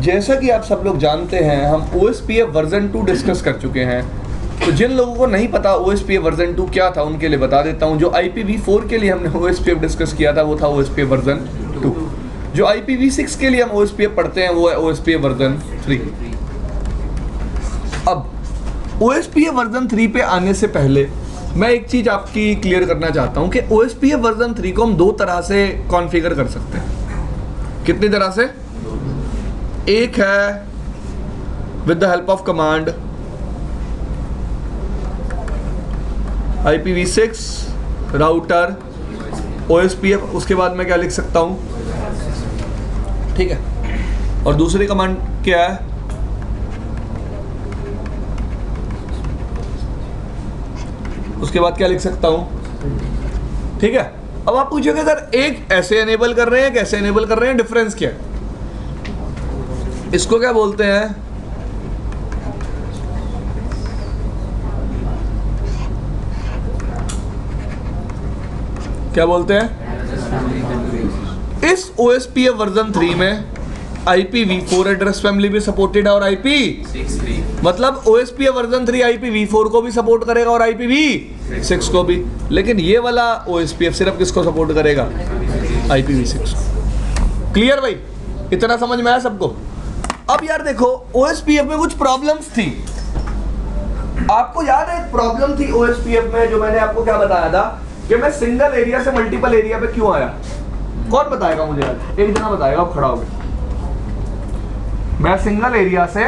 जैसा कि आप सब लोग जानते हैं हम OSPF वर्जन 2 डिस्कस कर चुके हैं। तो जिन लोगों को नहीं पता OSPF वर्जन 2 क्या था उनके लिए बता देता हूं। जो IPv4 के लिए हमने OSPF डिस्कस किया था वो था OSPF वर्जन 2। जो IPv6 के लिए हम OSPF पढ़ते हैं वो है OSPF वर्जन 3। अब OSPF वर्जन 3 पे आने से पहले मैं एक चीज आपकी क्लियर करना चाहता हूं कि OSPF वर्जन 3 को हम दो तरह से कॉन्फ़िगर कर सकते हैं। कितनी तरह से? एक है with the help of command IPv6 router OSPF, उसके बाद मैं क्या लिख सकता हूं, ठीक है। और दूसरी कमांड क्या है? उसके बाद क्या लिख सकता हूं, ठीक है। अब आप पूछोगे सर एक ऐसे एनेबल कर रहे हैं कैसे एनेबल कर रहे हैं, डिफरेंस क्या है? इसको क्या बोलते हैं? क्या बोलते हैं? इस OSPF वर्जन 3 में IPv4 एड्रेस फैमिली भी सपोर्टेड है और IP6 भी, मतलब OSPF वर्जन 3 IPv4 को भी सपोर्ट करेगा और IPv6 को भी। लेकिन ये वाला OSPF सिर्फ किसको सपोर्ट करेगा? IPv6। क्लियर भाई? इतना समझ में आया सबको? अब यार देखो OSPF में कुछ प्रॉब्लम्स थी। आपको याद है एक प्रॉब्लम थी OSPF में जो मैंने आपको क्या बताया था कि मैं सिंगल एरिया से मल्टीपल एरिया पे क्यों आया? कौन बताएगा मुझे यार? एक जना बताएगा, आप खड़ा हो गए। मैं सिंगल एरिया से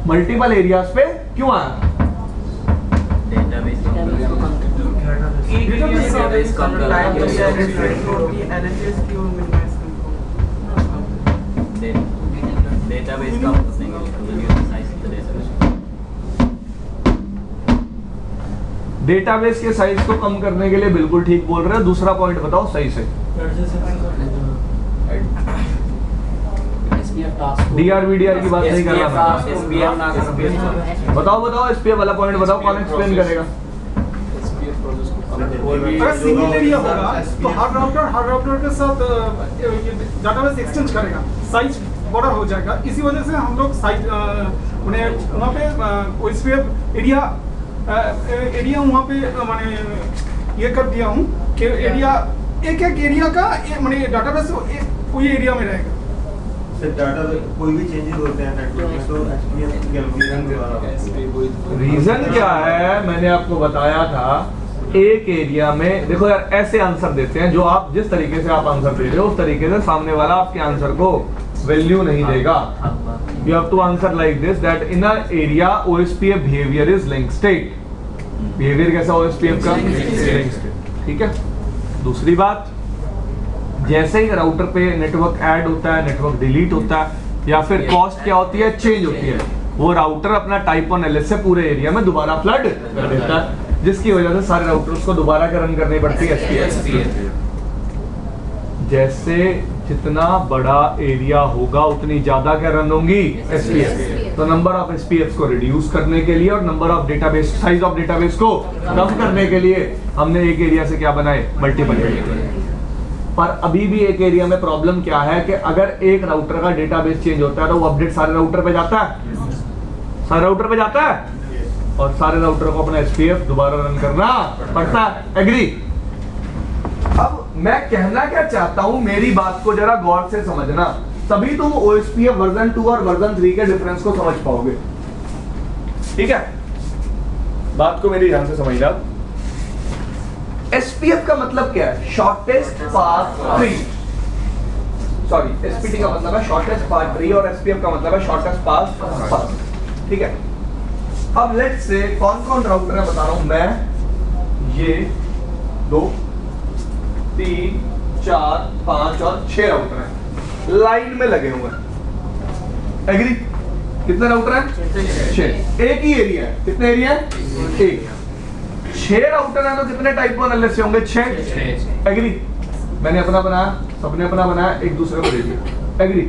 मल्टीपल एरियाज पे क्यों आया? डेटाबेस के साइज को कम करने के लिए बिल्कुल ठीक बोल रहे हो। दूसरा पॉइंट बताओ सही से। DRVDR की बात नहीं कर रहा मैं। बताओ SPF वाला पॉइंट बताओ, कौन एक्सप्लेन करेगा? अगर सिंगल एरिया होगा तो हर राउटर के साथ डेटाबेस एक्सचेंज करेगा, साइज बड़ा हो जाएगा। इसी वजह से हम लोग साइज उन्हें वहाँ पे OSPF एरिया वहाँ पे माने ये कर दिया हूँ कि एरिया एक एरिया का माने डेटाबेस कोई एरिया में रहेगा। डाटा कोई भी चेंजेस होते हैं नेटवर्क में तो SPF के एल्गोरिथम द्वारा। रीजन क्या है? मैंने आपको बताया था एक एरिया में देखो यार ऐसे आंसर देते हैं, जो आप जिस तरीके से आप आंसर दे रहे हो उस तरीके से सामने वाला आपके आंसर को वैल्यू नहीं देगा। You have to answer like this that in a area OSPF behavior is link state। Behaviour कैसा OSPF का? लिंक स्टेट, ठीक है। दूसरी बात, जैसे ही राउटर पे नेटवर्क ऐड होता है, नेटवर्क डिलीट होता है या फिर कॉस्ट क्या होती है, चेंज होती है, वो राउटर अपना टाइप ऑन LS से पूरे एरिया में दोबारा फ्लड कर देता है, जिसकी वजह से सारे राउटर्स को दोबारा रन करनी पड़ती है SPF। जैसे जितना बड़ा एरिया होगा उतनी ज्यादा क्या रन होंगी? SPF। तो नंबर ऑफ SPF को रिड्यूस करने के लिए और number of database, size of database को कम करने के लिए हमने एक एरिया से क्या बनाए? Multiple area. पर अभी भी एक एरिया में प्रॉब्लम क्या है कि अगर एक राउटर का डेटाबेस चेंज होता है तो वो अपडेट सारे राउटर पे जाता है, सारे राउटर पे जाता है और सारे राउटर को अपना SPF दोबारा रन करना पड़ता है। एग्री? अब मैं कहना क्या चाहता हूं, मेरी बात को जरा गौर से समझना, तभी तुम OSPF वर्जन 2 और वर्जन 3 के डिफरेंस को समझ पाओगे, ठीक है? बात को मेरी ध्यान से समझना। SPF का मतलब क्या है? Shortest path tree. Sorry, SPT का मतलब है शॉर्टेस्ट पाथ ट्री और SPF का मतलब है शॉर्टेस्ट पाथ, ठीक है। अब लेट्स से कौन कौन राउटर है बता रहा हूं मैं, ये 2 3 4 5 और 6 राउटर हैं लाइन में लगे हुए हैं। एग्री? कितने राउटर हैं? 6। एक ही एरिया है। कितने एरिया है? एक। 6 राउटर है तो कितने टाइप ऑन LS होंगे? 6। एग्री? मैंने अपना बनाया, सबने अपना बनाया, एक दूसरे को दे दिया। एग्री?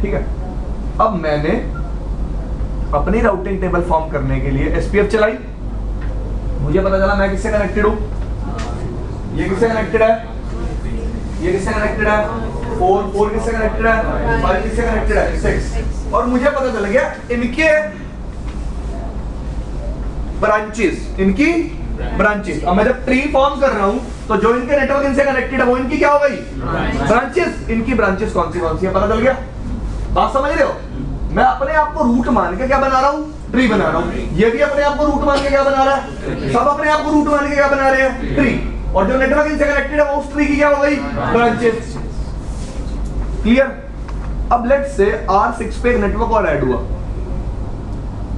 ठीक है। अब मैंने अपनी राउटिंग टेबल फॉर्म करने के लिए SPF चलाई, मुझे पता चला मैं किससे कनेक्टेड हूं, ये किससे कनेक्टेड है, ये किससे कनेक्टेड है? 4 किससे कनेक्टेड है? 5 किससे कनेक्टेड है? 6। और मुझे पता चल गया इनके ब्रांचेस। अब मैं जब ट्री फॉर्म कर रहा हूं तो जो इनके नेटवर्क इनसे कनेक्टेड है वो इनकी क्या हो गई? ब्रांचेस। इनकी ब्रांचेस कौन सी है पता चल गया? बात समझ रहे हो? मैं अपने आप को रूट मान के क्या बना रहा हूं? ट्री बना रहा हूं। ये भी अपने आप को रूट मान के क्या बना रहा है? सब अपने आप को रूट मान के क्या बना रहे हैं? ट्री। और जो नेटवर्क इनसे कनेक्टेड है वो उस ट्री की क्या हो गई? ब्रांचेस। क्लियर? अब लेट्स से R6 पे एक नेटवर्क और ऐड हुआ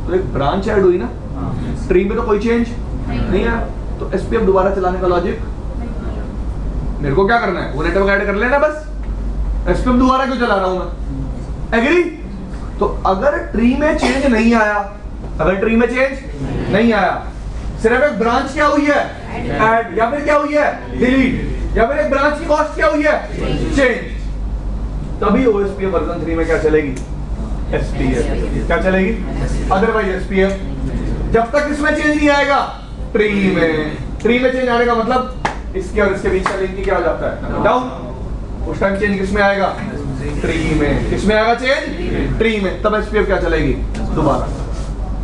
तो एक ब्रांच ऐड हुई ना, ट्री में तो कोई चेंज नहीं है, तो SPF दोबारा चलाने का लॉजिक मेरे को क्या करना है? वो नेटवर्क ऐड कर लेना बस। SPF दोबारा क्यों चला रहा हूं मैं? एग्री? तो अगर ट्री में चेंज नहीं आया, सिर्फ एक ब्रांच क्या हुई है? ऐड, या फिर क्या हुई है? डिलीट, या फिर एक ब्रांच की कॉस्ट क्या हुई है? चेंज। तभी OSPF वर्जन 3 में क्या चलेगी? SPF। क्या चलेगी? Otherwise SPF। जब तक इसमें चेंज नहीं आएगा ट्री में चेंज आने का मतलब इसके और इसके बीच का लिंक क्या हो जाता है? डाउन। उस टाइम चेंज किसमें आएगा? ट्री में। किसमें आएगा चेंज? ट्री में। तब SPF क्या चलेगी? दोबारा।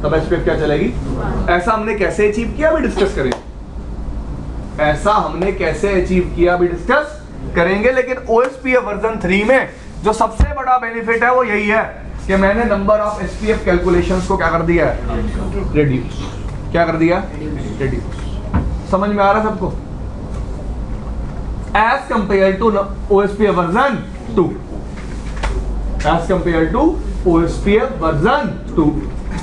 तब SPF क्या चलेगी? ऐसा हमने कैसे अचीव किया अभी डिस्कस करेंगे। लेकिन OSPF वर्जन 3 में जो सबसे बड़ा बेनिफिट है वो यही है कि मैंने नंबर ऑफ SPF कैलकुलेशंस को क्या कर दिया है? रिड्यूस। क्या कर दिया? रिड्यूस। समझ में आ रहा है सबको? As compare to OSPF version 2,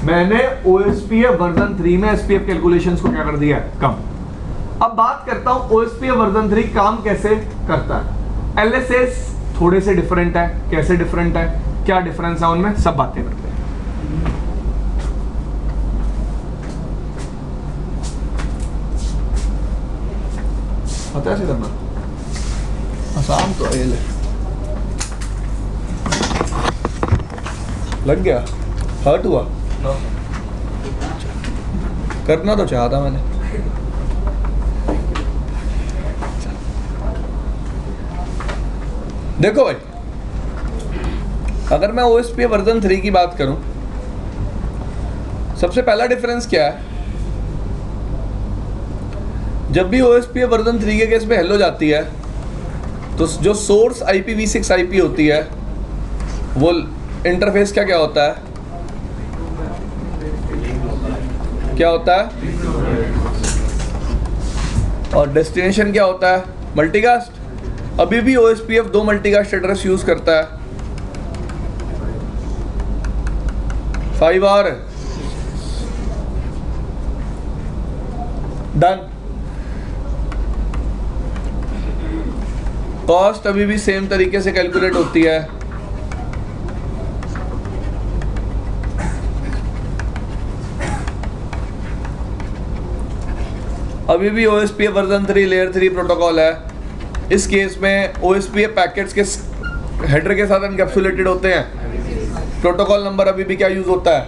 मैंने OSPF वर्जन 3 में SPF कैलकुलेशंस को क्या कर दिया? कम। अब बात करता हूं OSPF वर्जन 3 काम कैसे करता है। LSAs थोड़े से डिफरेंट है। कैसे डिफरेंट है? क्या डिफरेंस है उनमें? सब बातें करते हैं। पता है करना आसान तो है। लग गया? हर्ट हुआ? करना तो चाहता मैंने। देखो भाई, अगर मैं OSPF वर्जन 3 की बात करूं, सबसे पहला डिफरेंस क्या है? जब भी OSPF वर्जन 3 के केस में हेलो जाती है तो जो सोर्स IPv6 IP होती है वो इंटरफेस क्या होता है? क्या होता है? और डेस्टिनेशन क्या होता है? मल्टीकास्ट। अभी भी OSPF 2 मल्टीकास्ट एड्रेस यूज करता है। 5R done. कॉस्ट अभी भी सेम तरीके से कैलकुलेट होती है। अभी भी OSPF वर्जन 3 लेयर 3 प्रोटोकॉल है। इस केस में OSPF पैकेट्स के हेडर के साथ एनकैप्सुलेटेड होते हैं। प्रोटोकॉल नंबर अभी भी क्या यूज होता है?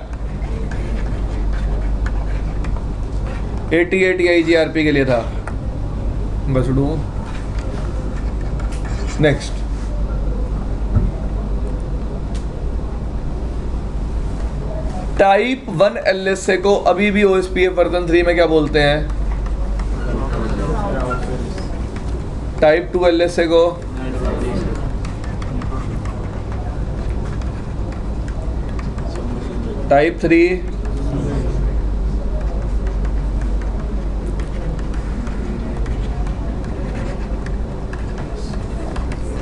8080 IGRP के लिए था। बस डू नेक्स्ट। टाइप 1 LSA को अभी भी OSPF वर्जन 3 में क्या बोलते हैं? टाइप 2 LSA को टाइप 3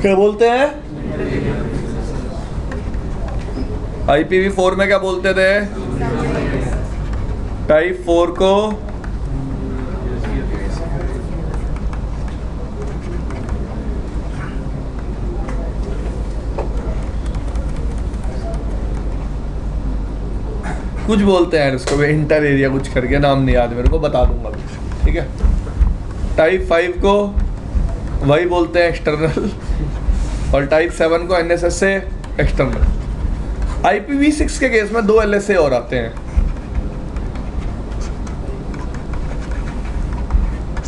क्या बोलते हैं? IPv4 में क्या बोलते थे? टाइप 4 को कुछ बोलते हैं इसको इंटर एरिया कुछ करके, नाम नहीं याद मेरे को, बता दूंगा ठीक है। टाइप 5 को वही बोलते हैं एक्सटर्नल, और टाइप 7 को NSS से एक्सटर्नल। IPv6 के केस में 2 LSA और आते हैं,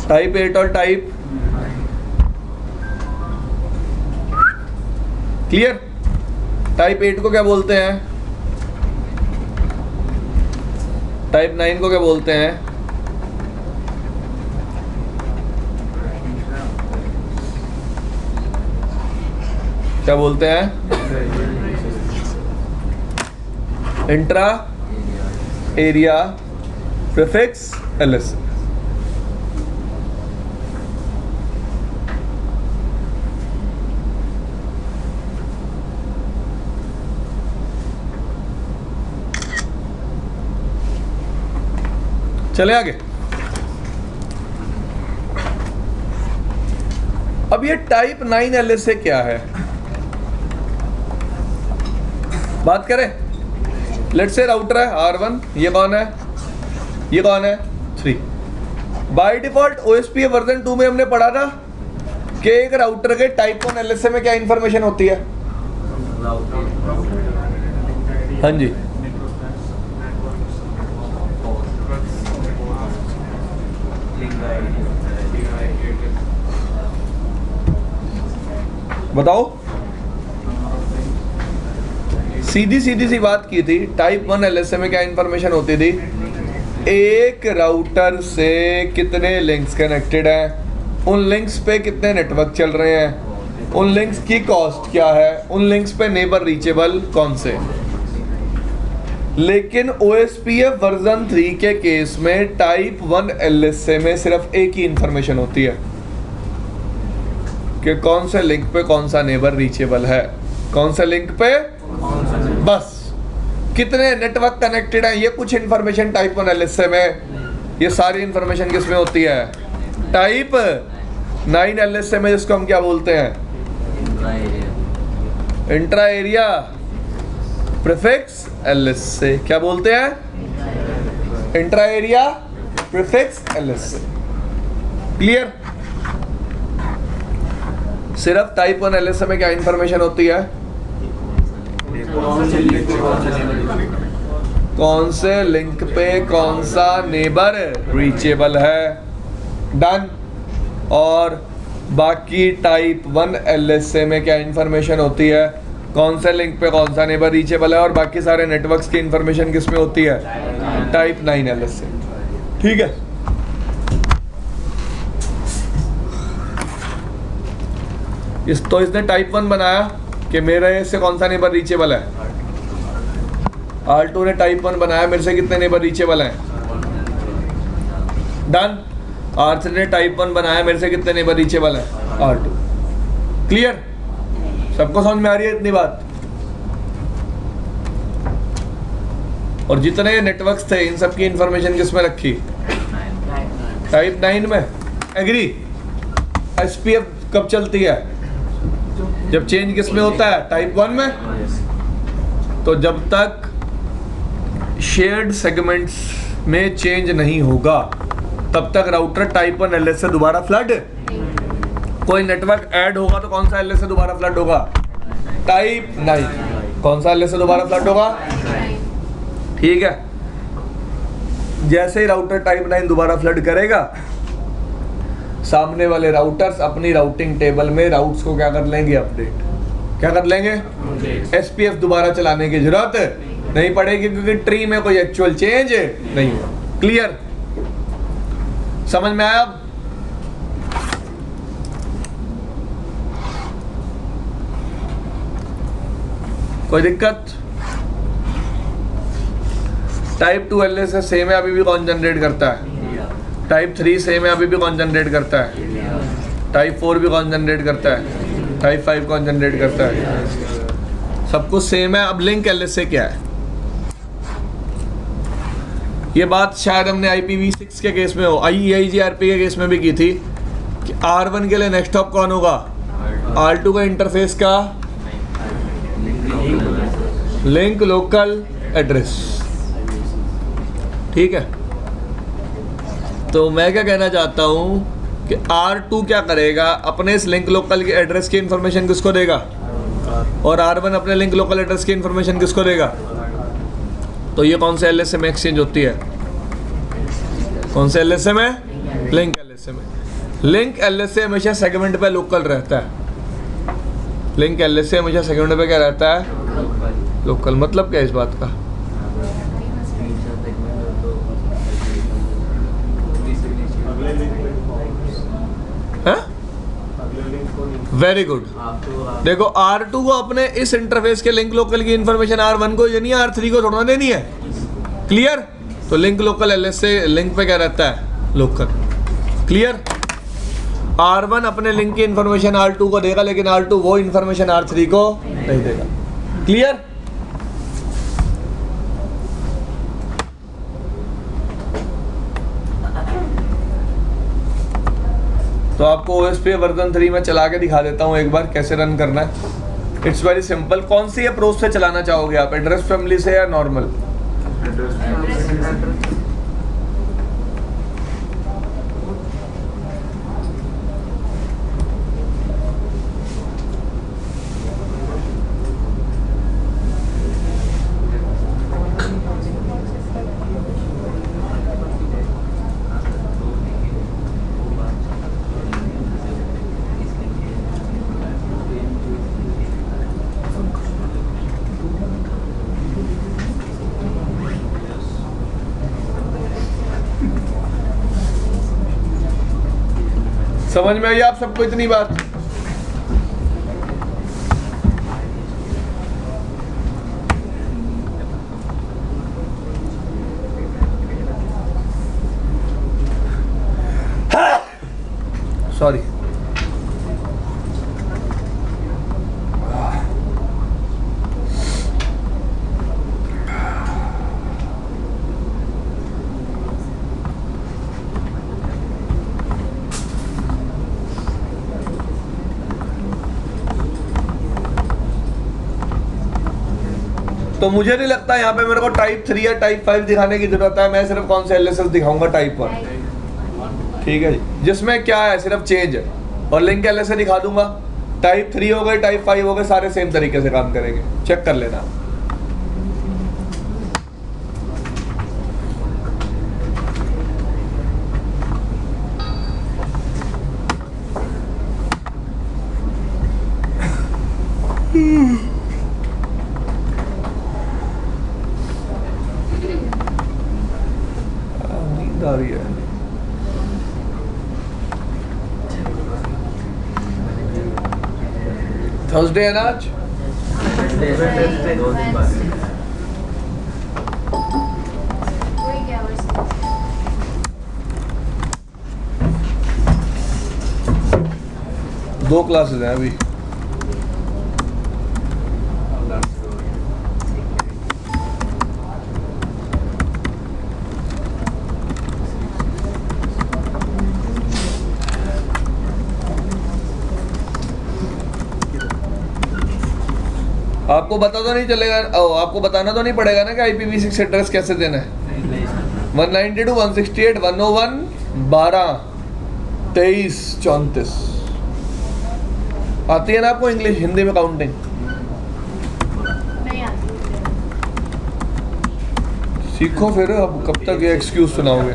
टाइप 8 और टाइप क्लियर? टाइप 8 को क्या बोलते हैं? टाइप 9 को क्या बोलते हैं? क्या बोलते हैं? Intra area prefix LS. चले आगे। अब ये टाइप 9 एलएसए क्या है? बात करें। लेट्स से राउटर है R1, ये कौन है? ये कौन है? 3। बाय डिफॉल्ट OSPF वर्जन 2 में हमने पढ़ा था कि एक राउटर के टाइप 1 एलएसए में क्या इंफॉर्मेशन होती है? हाँ जी, बताओ। सीधी सी बात की थी। टाइप 1 एलएसए में क्या इंफॉर्मेशन होती थी? एक राउटर से कितने लिंक्स कनेक्टेड हैं, उन लिंक्स पे कितने नेटवर्क चल रहे हैं, उन लिंक्स की कॉस्ट क्या है, उन लिंक्स पे नेबर रीचेबल कौन से। लेकिन OSPF वर्जन 3 के केस में टाइप 1 एलएसए में सिर्फ एक ही इंफॉर्मेशन होती है कि कौन से लिंक पे कौन सा नेबर रीचेबल है, कौन से लिंक पे, बस कितने नेटवर्क कनेक्टेड हैं, ये कुछ इंफॉर्मेशन टाइप 1 एलएसए में। ये सारी इंफॉर्मेशन किस में होती है? टाइप 9 एलएसए में, जिसको हम क्या बोलते हैं? Intra area prefix LSA. क्या बोलते हैं? Intra area prefix LSA. Clear? सिर्फ टाइप 1 एलएसए में क्या इंफॉर्मेशन होती है? कौन से लिंक पे कौन सा नेबर रीचेबल है, डन। और बाकी टाइप 1 एलएसए में क्या इंफॉर्मेशन होती है? कौन से लिंक पे कौन सा नेबर रीचेबल है, और बाकी सारे नेटवर्क्स की इंफॉर्मेशन किस में होती है? Type 9 LSA. ठीक है। इसने टाइप 1 बनाया कि मेरे से कौन सा नेबर रीचेबल है। R2 ने टाइप 1 बनाया, मेरे से कितने नेबर रीचेबल हैं, डन। R3 ने टाइप 1 बनाया, मेरे से कितने नेबर रीचेबल हैं, R2। क्लियर? सबको समझ में आ रही है इतनी बात? और जितने नेटवर्क्स थे इन सब की इंफॉर्मेशन किस में रखी? टाइप 9 में। एग्री? SPF कब चलती है? जब चेंज किस में होता है? टाइप 1 में। तो जब तक शेयर्ड सेगमेंट्स में चेंज नहीं होगा तब तक राउटर टाइप 1 एलएस से दोबारा फ्लड। कोई नेटवर्क ऐड होगा तो कौन सा एलएस से दोबारा फ्लड होगा? टाइप 9। कौन सा एलएस से दोबारा फ्लड होगा? ठीक है। जैसे ही राउटर टाइप 9 दोबारा फ्लड करेगा, सामने वाले राउटर्स अपनी राउटिंग टेबल में राउट्स को क्या कर लेंगे? अपडेट। क्या कर लेंगे? SPF दोबारा चलाने की जरूरत नहीं पड़ेगी, क्योंकि ट्री में कोई एक्चुअल चेंज नहीं हुआ। क्लियर? समझ में आया? अब कोई दिक्कत? टाइप 2 एलएस से सेम है, अभी भी कौन जनरेट करता है? टाइप 3 सेम है, अभी भी कौन जनरेट करता है? टाइप 4 भी कौन जनरेट करता है? टाइप 5 कौन जनरेट करता है? सब कुछ सेम है। अब लिंक एलएसए क्या है? ये बात शायद हमने IPv6 के केस में हो, EIGRP के केस में भी की थी कि R1 के लिए नेक्स्ट हॉप कौन होगा? R2 का इंटरफेस का लिंक लोकल एड्रेस। ठीक है। तो मैं क्या कहना चाहता हूँ कि R2 क्या करेगा? अपने इस लिंक लोकल के एड्रेस की इंफॉर्मेशन किसको देगा? और R1 अपने लिंक लोकल एड्रेस की इंफॉर्मेशन किसको देगा? तो ये कौन से एलएसए में एक्सचेंज होती है? कौन से एलएसए में? लिंक एलएसए में। लिंक एलएसए हमेशा सेगमेंट पे लोकल रहता है। लिंक LS से हमेशा सेकंड पे क्या रहता है, लोकल। मतलब क्या है इस बात का? अगले लिंक है अगले लिंक को नहीं। Very good. देखो R2 को अपने इस इंटरफेस के लिंक लोकल की इंफॉर्मेशन R1 को देनी है, R3 को थोड़ा देनी है। क्लियर? तो लिंक लोकल LS से लिंक पे क्या रहता है, लोकल। क्लियर? R1 अपने लिंक की इंफॉर्मेशन R2 को देगा, लेकिन R2 वो इंफॉर्मेशन R3 को नहीं देगा। क्लियर? तो आपको OSPF वर्जन 3 में चला के दिखा देता हूँ एक बार कैसे रन करना है। It's very simple. कौन सी अप्रोच से चलाना चाहोगे आप, एड्रेस फैमिली से या नॉर्मल? समझ में आई आप सबको इतनी बात? सॉरी। तो मुझे नहीं लगता यहाँ पे मेरे को टाइप 3 या टाइप 5 दिखाने की जरूरत है। मैं सिर्फ कौन से LSS दिखाऊंगा, टाइप 1। ठीक है जी, जिसमें क्या है सिर्फ चेंज है। और लिंक LSS दिखा दूंगा। टाइप 3 हो गए, टाइप 5 हो गए, सारे सेम तरीके से काम करेंगे। चेक कर लेना। नींद आ रही है। थर्सडे है ना आज? दो क्लासेस हैं अभी। आपको पता तो नहीं चलेगा, आपको बताना तो नहीं पड़ेगा ना कि IPv6 एड्रेस कैसे देना है। 192 168 101 12 23 34 आती है ना आपको इंग्लिश, हिंदी में काउंटिंग? नहीं आती। सीखो फिर। अब कब तक ये एक्सक्यूज सुनाओगे?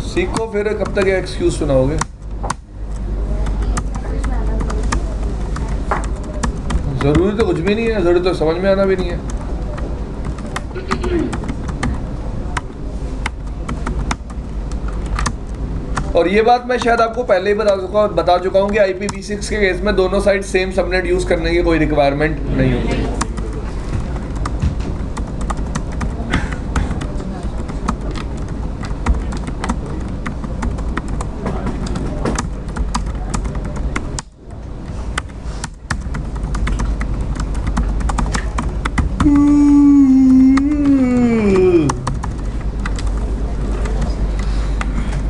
सीखो फिर, कब तक ये एक्सक्यूज सुनाओगे? जरूरी तो कुछ भी नहीं है, जरूरी तो समझ में आना भी नहीं है। और ये बात मैं शायद आपको पहले ही बता चुका हूँ कि IPv6 के केस में दोनों साइड सेम सबनेट यूज करने की कोई रिक्वायरमेंट नहीं होती।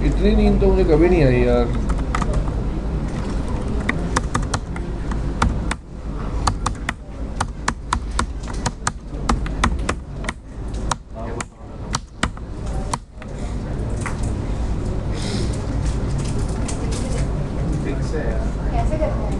इतनी नींद तो मुझे कभी नहीं आई यार। कैसे करते हैं?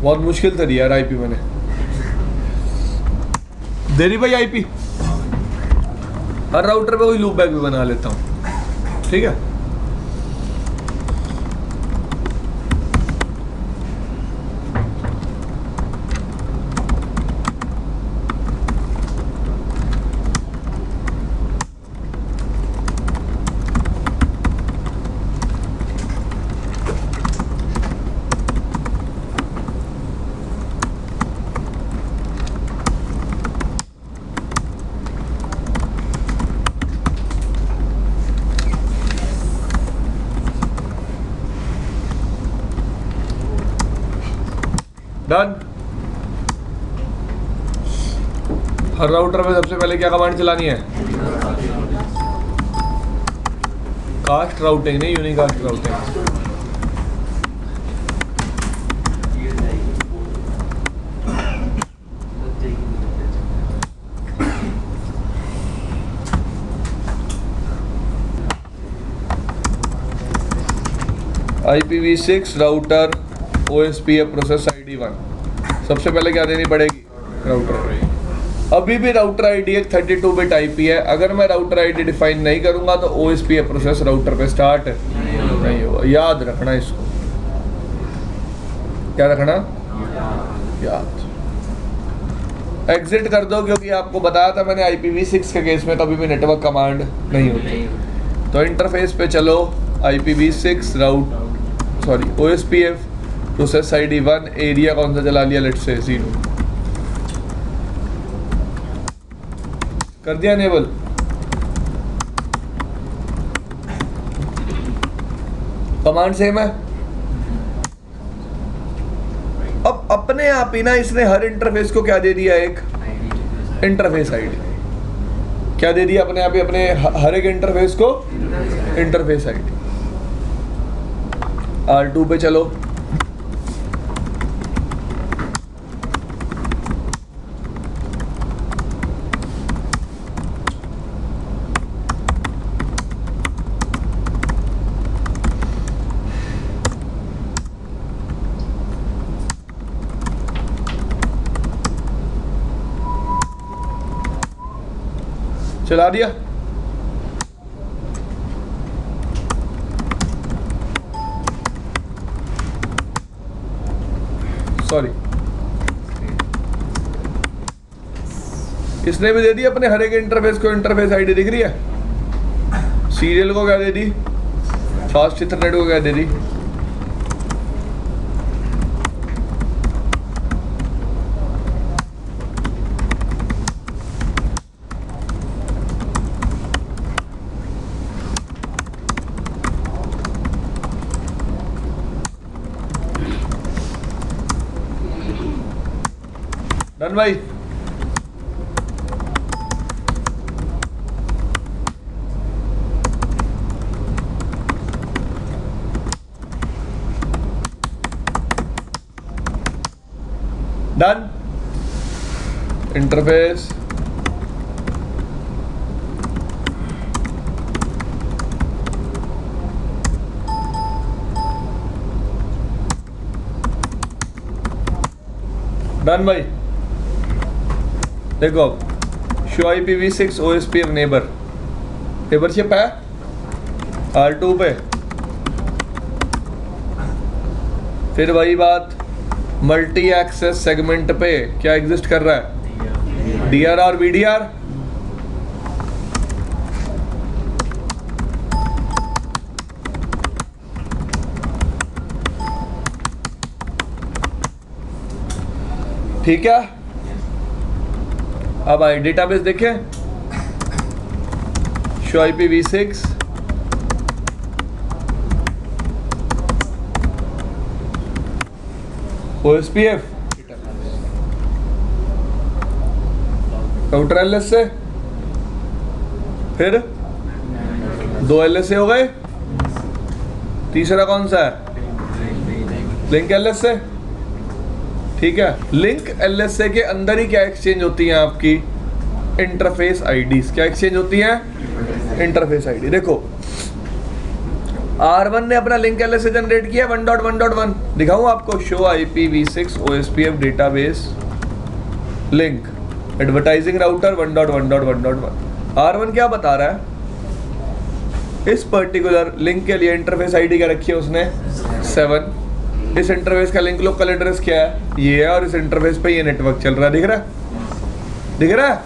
बहुत मुश्किल था यार आईपी मैंने दे रही भाई आईपी। हर राउटर पे कोई लूप बैक भी बना लेता हूँ, ठीक है। डन। हर राउटर में सबसे पहले क्या कमांड चलानी है? कास्ट राउटिंग नहीं, unicast routing. IPv6 router OSPF process ID 1 सबसे पहले क्या देनी पड़ेगी? राउटर। अभी भी राउटर ID एक 32 बिट IP है। अगर मैं राउटर ID डिफाइन नहीं करूंगा तो OSPF प्रोसेस राउटर पे स्टार्ट नहीं होगा। याद रखना इसको। क्या रखना? याद। एग्जिट कर दो, क्योंकि आपको बताया था मैंने IPv6 के केस में कभी भी नेटवर्क कमांड नहीं होती। तो इंटरफेस पे चलो, IPv6 OSPF process ID 1 area कौन सा चला लिया? लेट्स से 0 कर दिया एनेबल। कमांड सेम है। अब अपने आप ही ना इसने हर इंटरफेस को क्या दे दिया? एक इंटरफेस ID। क्या दे दिया अपने आप ही? अपने हर एक इंटरफेस को इंटरफेस ID। R2 पे चलो, चला दिया। सॉरी, इसने भी दे दी अपने हर एक इंटरफेस को इंटरफेस आईडी। दिख रही है? सीरियल को क्या दे दी? फास्ट इथरनेट को क्या दे दी? डन भाई। डन। इंटरफेस डन भाई। देखो अब शो IPv6 OSPF नेबरशिप है R2 पे। फिर वही बात, मल्टी एक्सेस सेगमेंट पे क्या एग्जिस्ट कर रहा है? DRR VDR। ठीक है। अब आए डेटाबेस देखें। Show IPv6 OSPF router LSA, फिर 2 LSA हो गए। तीसरा कौन सा है? Link LSA। ठीक है। लिंक LSA के अंदर ही क्या एक्सचेंज होती हैं आपकी? Interface IDs. क्या एक्सचेंज होती हैं? Interface ID. देखो R1 ने अपना लिंक LSA जनरेट किया 1.1.1, दिखाऊं आपको, show IPv6 OSPF database link advertising router 1.1.1.1। R1 क्या बता रहा है? इस पर्टिकुलर लिंक के लिए इंटरफेस आईडी क्या रखी है उसने? 7। इस इंटरफेस का लिंक लोकल एड्रेस क्या है? ये है, और इस इंटरफेस पे ये नेटवर्क चल रहा है। दिख रहा है? दिख रहा है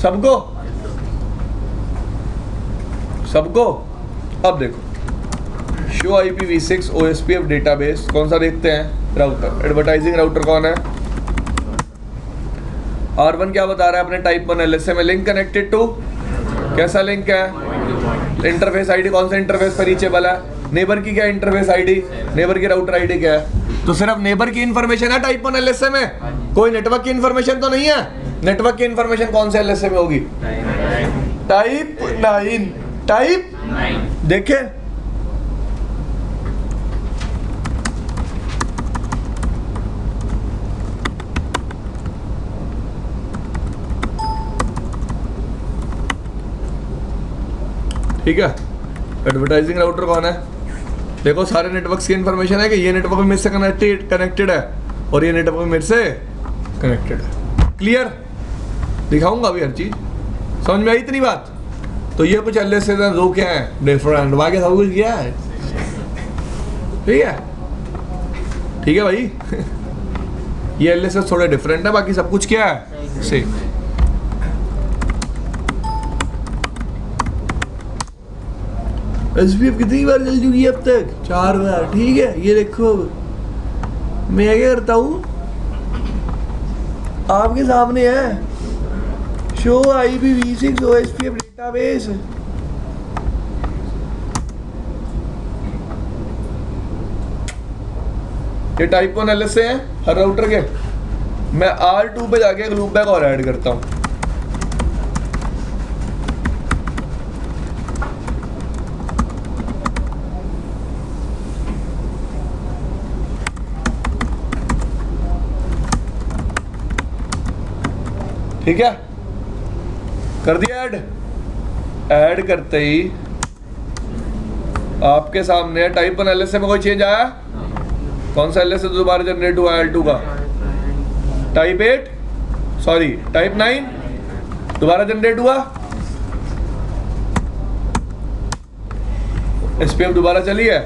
सबको? सबको? अब देखो, शो IPv6 OSPF डेटाबेस कौन सा देखते हैं? राउटर। एडवर्टाइजिंग राउटर कौन है? R1 क्या बता रहा है अपने टाइप 1 LSA में? लिंक कनेक्टेड टू, कैसा लिंक है? इंटरफेस आईडी कौन सा इंटरफेस पर रीचेबल है? नेबर की क्या इंटरफेस आईडी? नेबर की राउटर आईडी क्या है? तो सिर्फ नेबर की इंफॉर्मेशन है टाइप 1 LSA में, कोई नेटवर्क की इंफॉर्मेशन तो नहीं है। नेटवर्क की इंफॉर्मेशन कौन से LSA में होगी? टाइप 9। टाइप 9 देखे? ठीक है। एडवर्टाइजिंग राउटर कौन है? देखो सारे नेटवर्क्स की इंफॉर्मेशन है कि ये नेटवर्क मेरे से कनेक्टेड है और ये नेटवर्क मेरे से कनेक्टेड है। क्लियर? दिखाऊंगा अभी हर चीज। समझ में आई इतनी बात? तो ये कुछ LSA से दो क्या है डिफरेंट, बाकी सब कुछ क्या है। ठीक है, ठीक है भाई। ये LSA थोड़े डिफरेंट है, बाकी सब कुछ क्या है सेम। SPF कितनी बार चल चुकी है अब तक? 4 बार। ठीक है, ये देखो मैं क्या करता हूँ, आपके सामने है शो IPv6 OSPF डेटाबेस। ये टाइप 1 LSA है हर राउटर के। मैं R2 पे जाके एक लूपबैक और ऐड करता हूँ। ठीक है, कर दिया ऐड। ऐड करते ही आपके सामने टाइप 1 LSA में कोई चेंज आया? कौन सा LSA दोबारा जनरेट हुआ L2 का? टाइप 8 सॉरी टाइप 9 दोबारा जनरेट हुआ। SPF दोबारा चली है?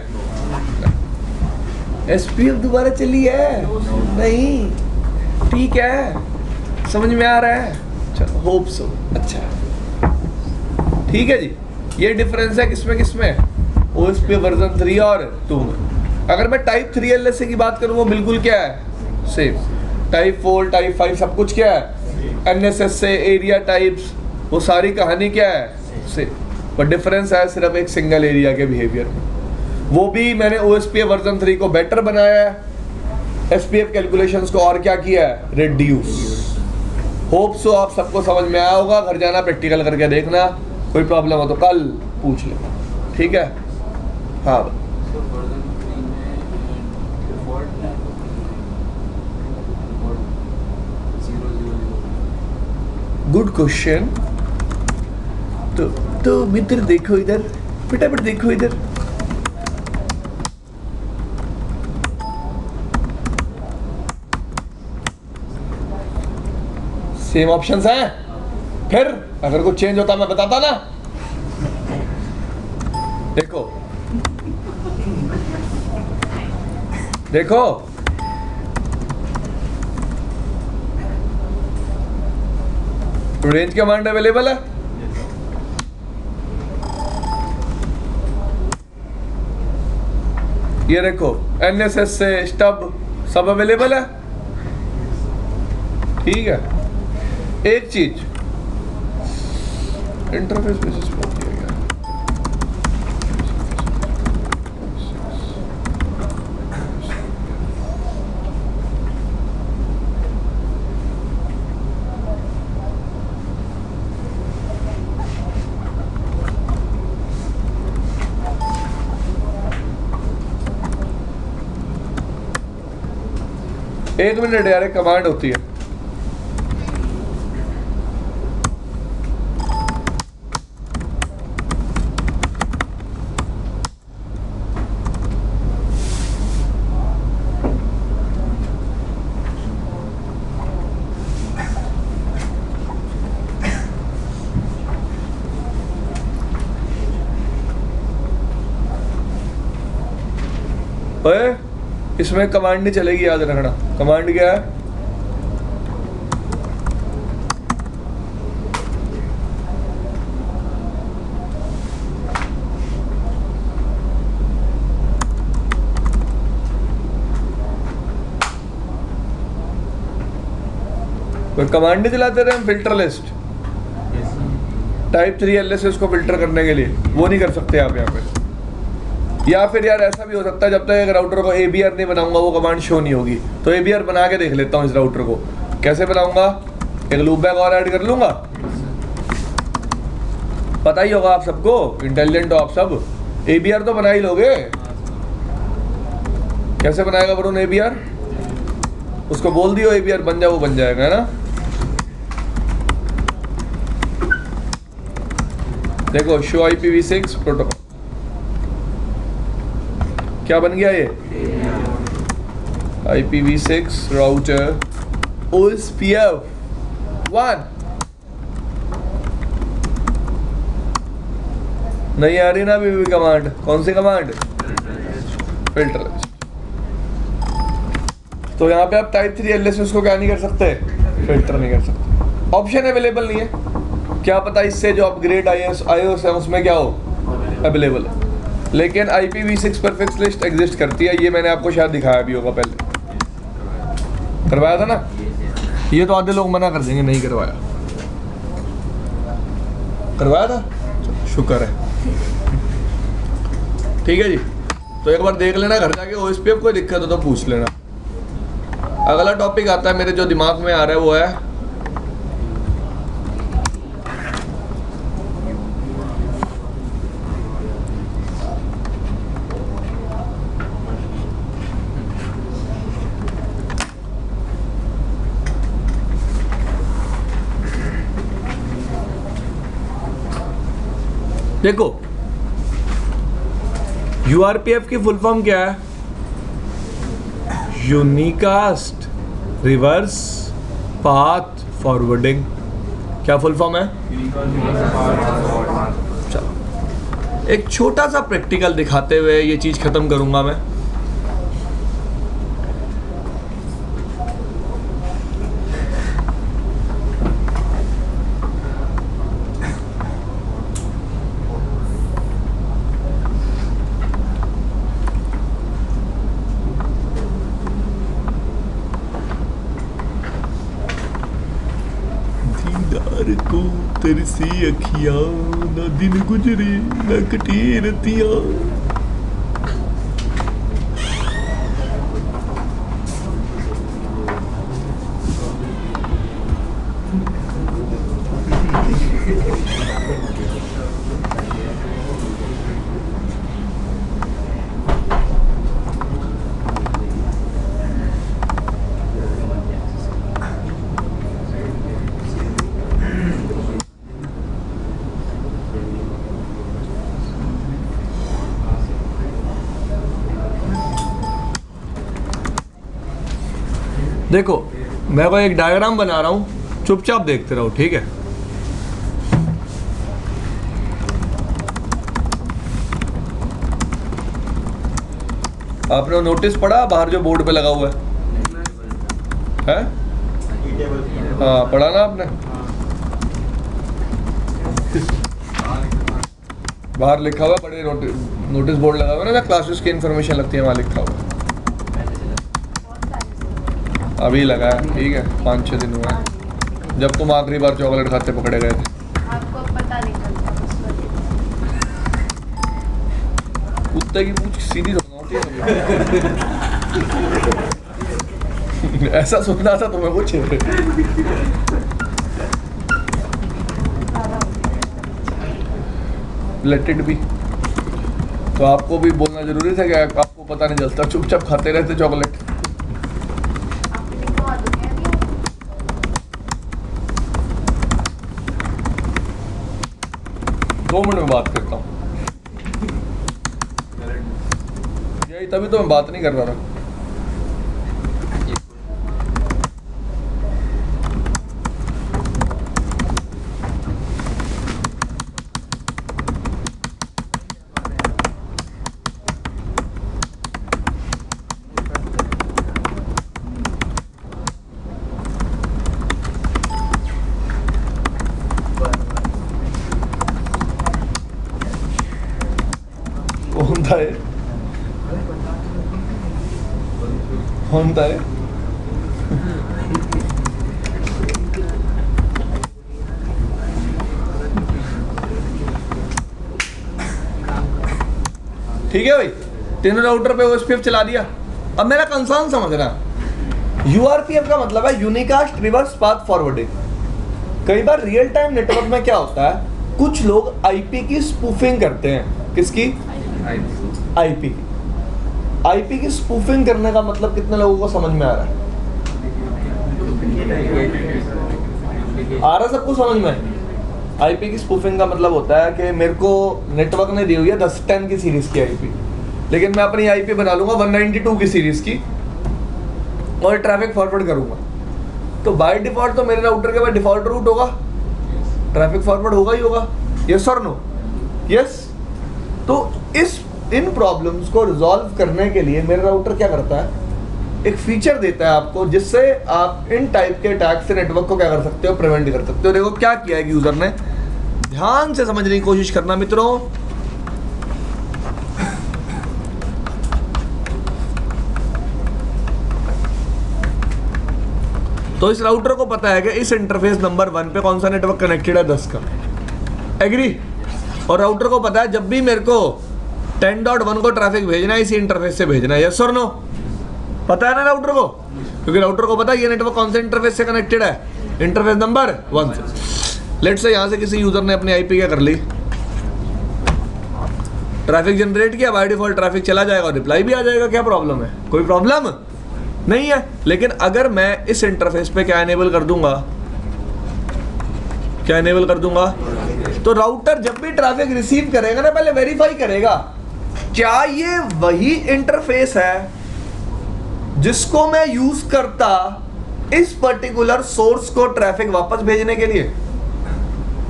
SPF दोबारा चली है? नहीं, ठीक है, समझ में आ रहा है? चलो होप सो। अच्छा ठीक है जी। ये डिफरेंस है किसमें किसमें? OSPF वर्जन 3 और 2 में। अगर मैं टाइप 3 LSA की बात करूँ वो बिल्कुल क्या है? सेम। टाइप 4 टाइप 5 सब कुछ क्या है? NSSA एरिया टाइप्स, वो सारी कहानी क्या है? सेम। पर डिफरेंस है सिर्फ एक सिंगल एरिया के बिहेवियर में। वो भी मैंने OSPF वर्जन 3 को बेटर बनाया है, SPF कैलकुलेशंस को और क्या किया है? रिड्यूस। होप सो आप सबको समझ में आया होगा। घर जाना प्रैक्टिकल करके देखना, कोई प्रॉब्लम हो तो कल पूछ लेना। ठीक है? हाँ गुड क्वेश्चन। तो मित्र देखो इधर, फटाफट देखो इधर। सेम ऑप्शंस हैं। फिर अगर कुछ चेंज होता मैं बताता ना। देखो देखो रेंज कमांड अवेलेबल है। ये देखो NSS से स्टब सब अवेलेबल है। ठीक है, एक चीज इंटरफेस बेसिस पे किया गया। एक मिनट यार, एक कमांड होती है। ओए, इसमें कमांड नहीं चलेगी, याद रखना। कमांड क्या है? कोई कमांड नहीं चलाते रहे हम, फिल्टर लिस्ट टाइप 3 एलएसएस को फिल्टर करने के लिए, वो नहीं कर सकते आप यहाँ पे। या फिर यार ऐसा भी हो सकता है, जब तक एक राउटर को ABR नहीं बनाऊंगा वो कमांड शो नहीं होगी। तो ABR बना के देख लेता हूँ इस राउटर को। कैसे बनाऊंगा? एक लूपबैक और ऐड कर लूंगा। पता ही होगा आप सबको, इंटेलिजेंट हो आप सब, ABR तो बना ही लोगे। कैसे बनाएगा वरुण ABR? उसको बोल दियो ABR बन जाए, वो बन जाएगा, है ना। देखो शो IPv6 प्रोटोकॉल क्या बन गया ये? IPv6 router OSPF 1। नहीं आ रही ना अभी भी कमांड? कौन सी कमांड? Filter list. तो यहाँ पे आप टाइप 3 एलएसएस को क्या नहीं कर सकते? फिल्टर नहीं कर सकते। ऑप्शन अवेलेबल नहीं है। क्या पता इससे जो अपग्रेड iOS है उसमें क्या हो, अवेलेबल है। लेकिन IPv6 परफेक्ट लिस्ट एग्जिस्ट करती है। ये मैंने आपको शायद दिखाया भी होगा, पहले करवाया था ना। ये तो आधे लोग मना कर देंगे नहीं करवाया। करवाया था, शुक्र है। ठीक है जी, तो एक बार देख लेना घर जाके। OSPF कोई दिक्कत हो तो पूछ लेना। अगला टॉपिक आता है मेरे जो दिमाग में आ रहा है, वो है देखो URPF की फुल फॉर्म क्या है? Unicast reverse path forwarding. क्या फुल फॉर्म है? चलो एक छोटा सा प्रैक्टिकल दिखाते हुए ये चीज खत्म करूंगा मैं। को तरसी अखियां, ना दिन गुजरे ना कटी रतियां। देखो मैं कोई एक डायग्राम बना रहा हूं, चुपचाप देखते रहो, ठीक है। आपने नोटिस पढ़ा बाहर जो बोर्ड पे लगा हुआ है? हाँ पढ़ा ना आपने? बाहर लिखा हुआ, बड़े नोटिस बोर्ड लगा हुआ है ना, क्लासेस की इंफॉर्मेशन लगती है, वहाँ लिखा हुआ है। अभी लगा है, ठीक है, 5-6 दिन हुआ है जब तुम आखिरी बार चॉकलेट खाते पकड़े गए थे। आपको पता नहीं चलता कुत्ते की पूंछ सीधी रखना होती है। ऐसा सुनना था तुम्हें कुछ? Let it be. तो आपको भी बोलना जरूरी था कि आपको पता नहीं चलता, चुपचाप खाते रहते चॉकलेट। 2 मिनट में बात करता हूँ, यही तभी तो मैं बात नहीं कर रहा था। होता है, होता है। ठीक है भाई, तीनों राउटर पे ओएसपीएफ चला दिया। अब मेरा कंसर्न समझना, यूआरपीएफ का मतलब है यूनिकास्ट रिवर्स पाथ फॉरवर्डिंग। कई बार रियल टाइम नेटवर्क में क्या होता है, कुछ लोग आईपी की स्पूफिंग करते हैं। किसकी? आईपी की। आईपी की स्पूफिंग करने का मतलब कितने लोगों को समझ में आ रहा है? आ रहा सबको समझ में? आईपी की स्पूफिंग का मतलब होता है कि मेरे को नेटवर्क ने दी हुई है 10 की सीरीज की आईपी, लेकिन मैं अपनी आईपी बना लूंगा 192 की सीरीज की और ट्रैफिक फॉरवर्ड करूंगा। तो बाय डिफॉल्ट तो मेरे राउटर के बाद डिफॉल्ट रूट होगा, ट्रैफिक फॉरवर्ड होगा ही होगा। यस और नो? यस। तो इन प्रॉब्लम्स को रिजॉल्व करने के लिए मेरा राउटर क्या करता है, एक फीचर देता है आपको, जिससे आप इन टाइप के अटैक से नेटवर्क को क्या कर सकते हो, प्रिवेंट कर सकते हो। देखो क्या किया है यूजर ने, ध्यान से समझने की कोशिश करना मित्रों। तो इस राउटर को पता है कि इस इंटरफेस नंबर 1 पे कौन सा नेटवर्क कनेक्टेड है 10 का, एग्री। और राउटर को पता है जब भी मेरे को 10.1 को ट्रैफिक भेजना है इसी इंटरफेस से भेजना है। यस और नो? पता है ना राउटर को, क्योंकि राउटर को पता है ये नेटवर्क कौन से इंटरफेस से कनेक्टेड है, इंटरफेस नंबर 1 से। लेट्स से यहां से किसी यूजर ने अपनी आईपी क्या कर ली, ट्रैफिक जनरेट किया, बाय डिफॉल्ट ट्रैफिक चला जाएगा और रिप्लाई भी आ जाएगा। क्या प्रॉब्लम है? कोई प्रॉब्लम नहीं है। लेकिन अगर मैं इस इंटरफेस पे क्या एनेबल कर दूंगा, क्या एनेबल कर दूंगा, तो राउटर जब भी ट्रैफिक रिसीव करेगा ना, पहले वेरीफाई करेगा क्या ये वही इंटरफेस है जिसको मैं यूज करता इस पर्टिकुलर सोर्स को ट्रैफिक वापस भेजने के लिए।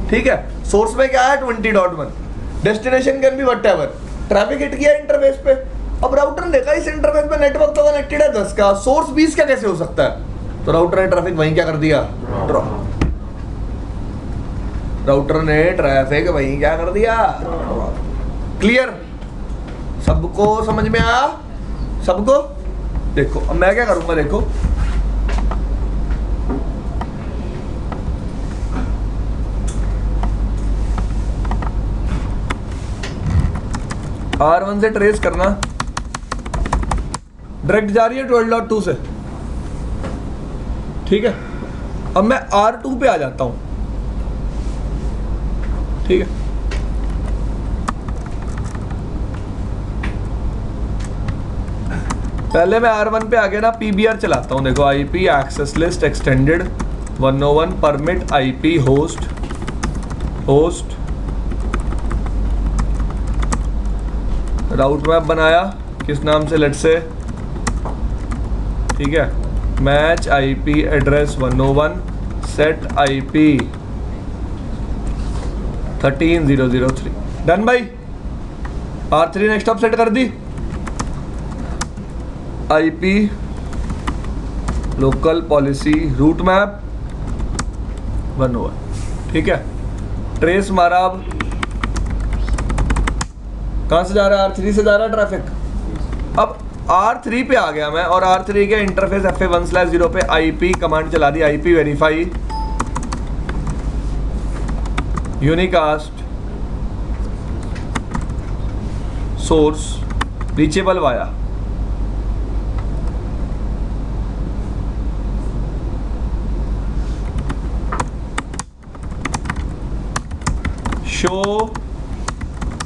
ठीक है, सोर्स में क्या है 20.1, destination can be whatever, traffic hit किया इंटरफेस पे। अब राउटर ने देखा इस इंटरफेस पे नेटवर्क तो कनेक्टेड है 10 का, सोर्स 20 का कैसे हो सकता है, तो राउटर ने ट्रैफिक वहीं क्या कर दिया, ड्रॉप। राउटर ने ट्रैफिक वहीं क्या कर दिया, क्लियर? सबको समझ में आया? सबको? देखो अब मैं क्या करूंगा, देखो R1 से ट्रेस करना, डायरेक्ट जा रही है 12.2 से। ठीक है, अब मैं R2 पे आ जाता हूं। ठीक है, पहले मैं R1 पे आ गया ना, PBR चलाता हूं। देखो IP access list extended 101 permit IP host route map बनाया, किस नाम से, लेट्स से, ठीक है, match IP address 101 set IP 13003। Done भाई। R3 नेक्स्ट स्टॉप सेट कर दी, IP local policy route map 101। ठीक है, ट्रेस मारा। अब कहां से जा रहा है, R3 से जा रहा है ट्रैफिक। अब R3 पे आ गया मैं, और R3 के इंटरफेस FA1/0 पे IP कमांड चला दी, IP verify unicast source reachable via. Show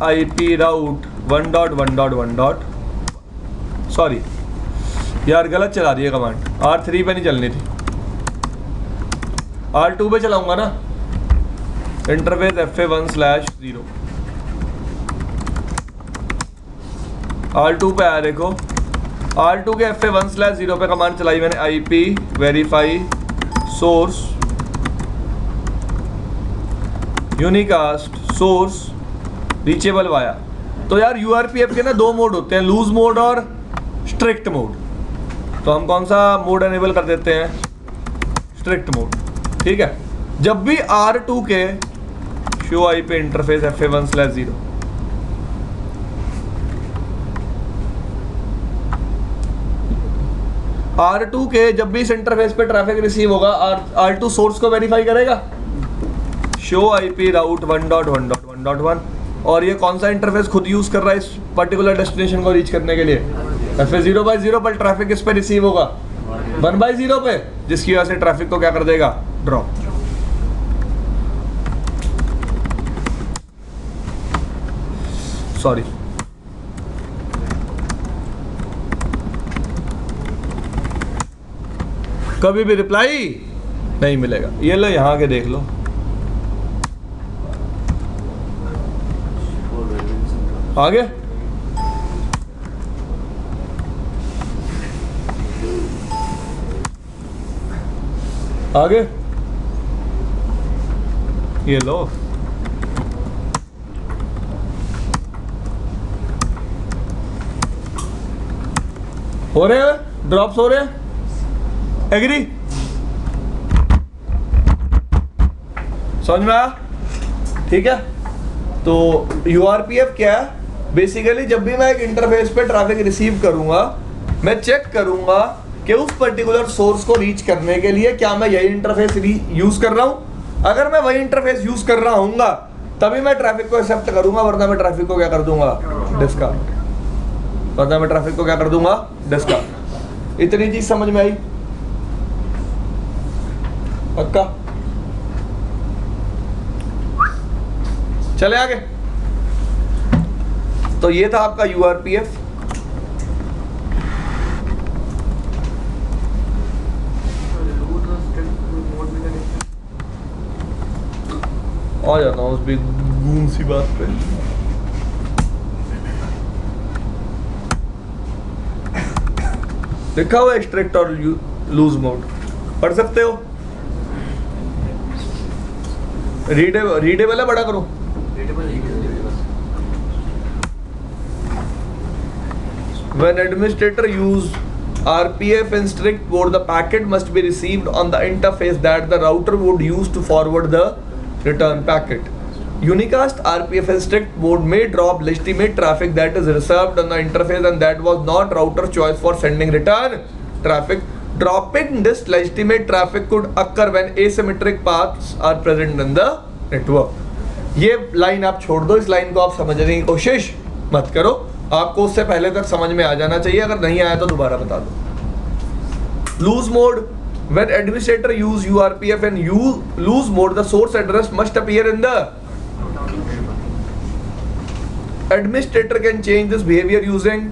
IP राउट 1.1.1. सॉरी यार, गलत चला दी है कमांड, R3 पे नहीं चलनी थी, R2 पे चलाऊंगा ना। इंटरफेस FA1/0 R2 पे आया। देखो R2 के FA1/0 पे कमांड चलाई मैंने, IP verify source unicast source reachable via. तो यार यूआरपीएफ के ना दो मोड होते हैं, लूज मोड और स्ट्रिक्ट मोड। तो हम कौन सा मोड एनेबल कर देते हैं, स्ट्रिक्ट मोड। ठीक है, जब भी R2 के show IP interface FA1/0 R2 के जब भी इस इंटरफेस पे ट्रैफिक रिसीव होगा, R2 सोर्स को वेरीफाई करेगा, शो IP राउट 1.1.1.1, और ये कौन सा इंटरफेस खुद यूज कर रहा है इस पर्टिकुलर डेस्टिनेशन को रीच करने के लिए? फिर 0/0 पर ट्रैफिक किस पे रिसीव होगा? 1/0 पे, जिसकी वजह से ट्रैफिक को क्या कर देगा? ड्रॉप। सॉरी, कभी भी रिप्लाई नहीं मिलेगा। ये लो यहां के देख लो, आगे आगे ये लो, हो रहे हैं ड्रॉप्स, हो रहे हैं, एग्री? समझ में आया? ठीक है। तो URPF क्या है? बेसिकली जब भी मैं एक इंटरफेस पे ट्रैफिक रिसीव करूंगा, मैं चेक करूंगा कि उस पर्टिकुलर सोर्स को रीच करने के लिए क्या मैं यही इंटरफेस यूज कर रहा हूं। अगर मैं वही इंटरफेस यूज कर रहा हूंगा तभी मैं ट्रैफिक को एक्सेप्ट करूंगा, वरना मैं ट्रैफिक को क्या कर दूंगा? डिस्कार्ड। वरना मैं ट्रैफिक को क्या कर दूंगा? डिस्कार्ड। इतनी चीज समझ में आई? पक्का? चले आगे। तो ये था आपका URPF। आ जाता हूँ उस भी गूम सी बात पे। लिखा हुआ एक्सट्रैक्ट और लूज मोड, पढ़ सकते हो? रीडेबल है, बड़ा करो। When administrator use RPF in strict mode, the packet must be received on the interface that the router would use to forward the return packet. Unicast RPF in strict mode may drop legitimate traffic that is reserved on the interface and that was not router choice for sending return traffic. Dropping this legitimate traffic could occur when asymmetric paths are present in the network. ये line आप छोड़ दो, इस line को आप समझने की कोशिश मत करो, आपको उससे पहले तक समझ में आ जाना चाहिए। अगर नहीं आया तो दोबारा बता दो। Loose mode, when administrator use URPF and lose mode, the source address must appear in the administrator can change this behavior using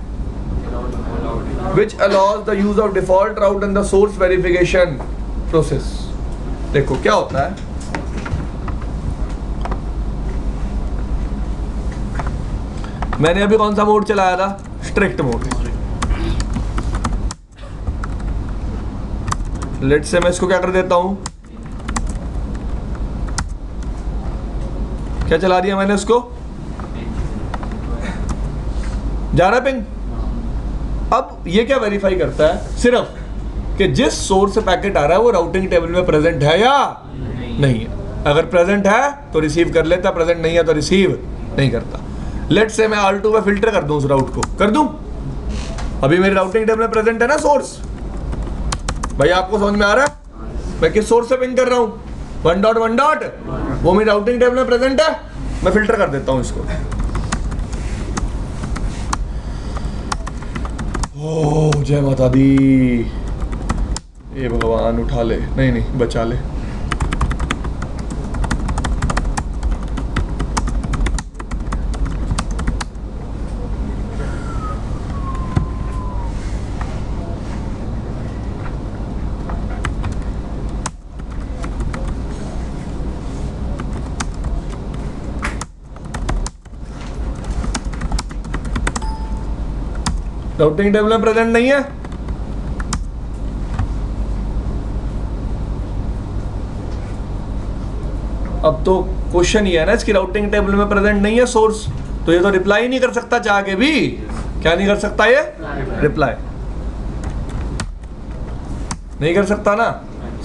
which allows the use of default route and the source verification process. देखो क्या होता है, मैंने अभी कौन सा mode चलाया था? Strict mode. लेट्स से मैं इसको क्या कर देता हूं, क्या चला दिया मैंने इसको? जा रहा है पिंग? अब ये क्या वेरीफाई करता है? सिर्फ कि जिस सोर्स से पैकेट आ रहा है वो राउटिंग टेबल में प्रेजेंट है या नहीं है। अगर प्रेजेंट है तो रिसीव कर लेता, प्रेजेंट नहीं है तो रिसीव नहीं करता। लेट्स से मैं R2 पे फिल्टर कर दूं उस राउट को, कर दूं? अभी मेरी राउटिंग टेबल में प्रेजेंट है ना सोर्स। भाई आपको समझ में आ रहा है मैं किस सोर्स से पिंग कर रहा हूं? 1.1. वो मेरी राउटिंग टेबल में प्रेजेंट है, मैं फिल्टर कर देता हूं इसको। ओ जय माता दी, ये भगवान उठा ले, नहीं बचा ले। राउटिंग टेबल में प्रेजेंट नहीं है, अब तो क्वेश्चन ये है ना, इसकी राउटिंग टेबल में प्रेजेंट नहीं है सोर्स, तो ये तो रिप्लाई नहीं कर सकता चाह के भी। क्या नहीं कर सकता? ये रिप्लाई नहीं कर सकता ना।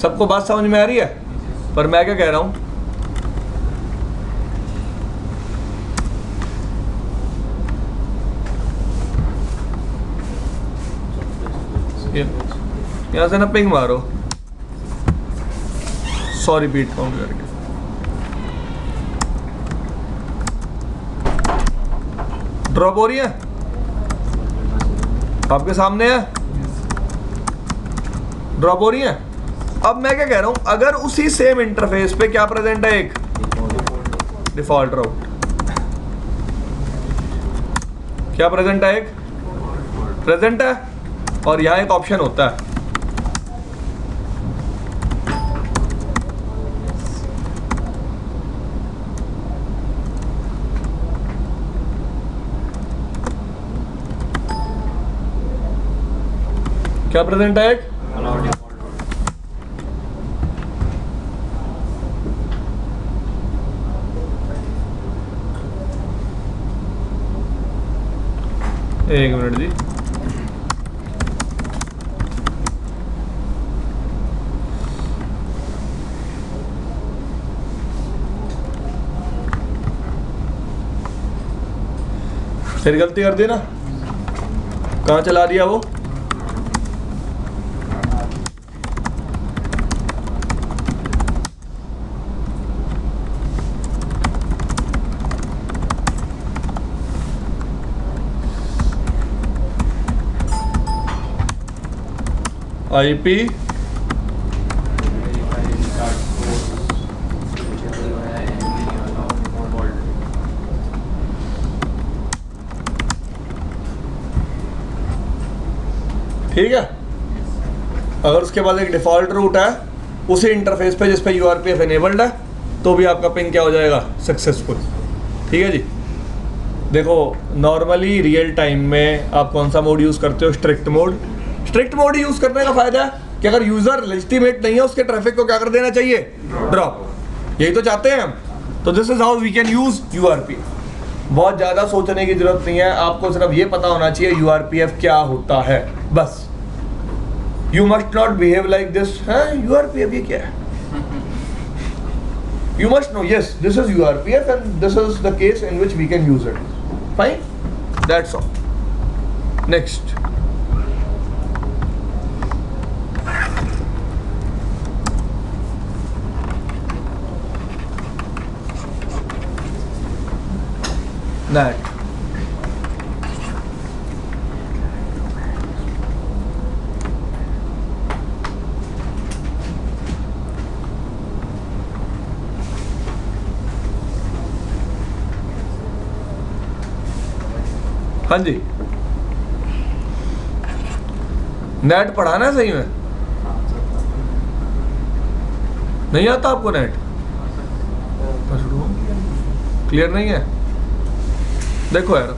सबको बात समझ में आ रही है? पर मैं क्या कह रहा हूं, यहाँ से ना पिंग मारो 100 रिपीट काउंट करके। ड्रॉप हो रही है आपके सामने है, ड्रॉप हो रही है। अब मैं क्या कह रहा हूं, अगर उसी सेम इंटरफेस पे क्या प्रेजेंट है, एक डिफॉल्ट राउट, क्या प्रेजेंट है, एक प्रेजेंट है, और यहां एक ऑप्शन होता है क्या प्रेजेंट है, एक मिनट जी, फिर गलती कर दी ना, कहाँ चला दिया वो, IP ठीक है। अगर उसके बाद एक डिफॉल्ट रूट है उसी इंटरफेस पे जिस पे URPF एनेबल्ड है, तो भी आपका पिंग क्या हो जाएगा, सक्सेसफुल। ठीक है जी। देखो नॉर्मली रियल टाइम में आप कौन सा मोड यूज़ करते हो, strict mode. Strict mode use करने का फायदा है कि अगर यूज़र लेजिटिमेट नहीं है उसके ट्रैफिक को क्या कर देना चाहिए, ड्रॉप। यही तो चाहते हैं हम। तो this is how we can use URPF। बहुत ज़्यादा सोचने की जरूरत नहीं है, आपको सिर्फ ये पता होना चाहिए URPF क्या होता है, बस। You must not behave like this, है URPF ये क्या है, you must know, yes, this is URPF and this is the case in which we can use it. Fine, that's all. Next, NAT. हाँ जी, net पढ़ाना है सही में, नहीं आता आपको नेट, क्लियर नहीं है। देखो यार,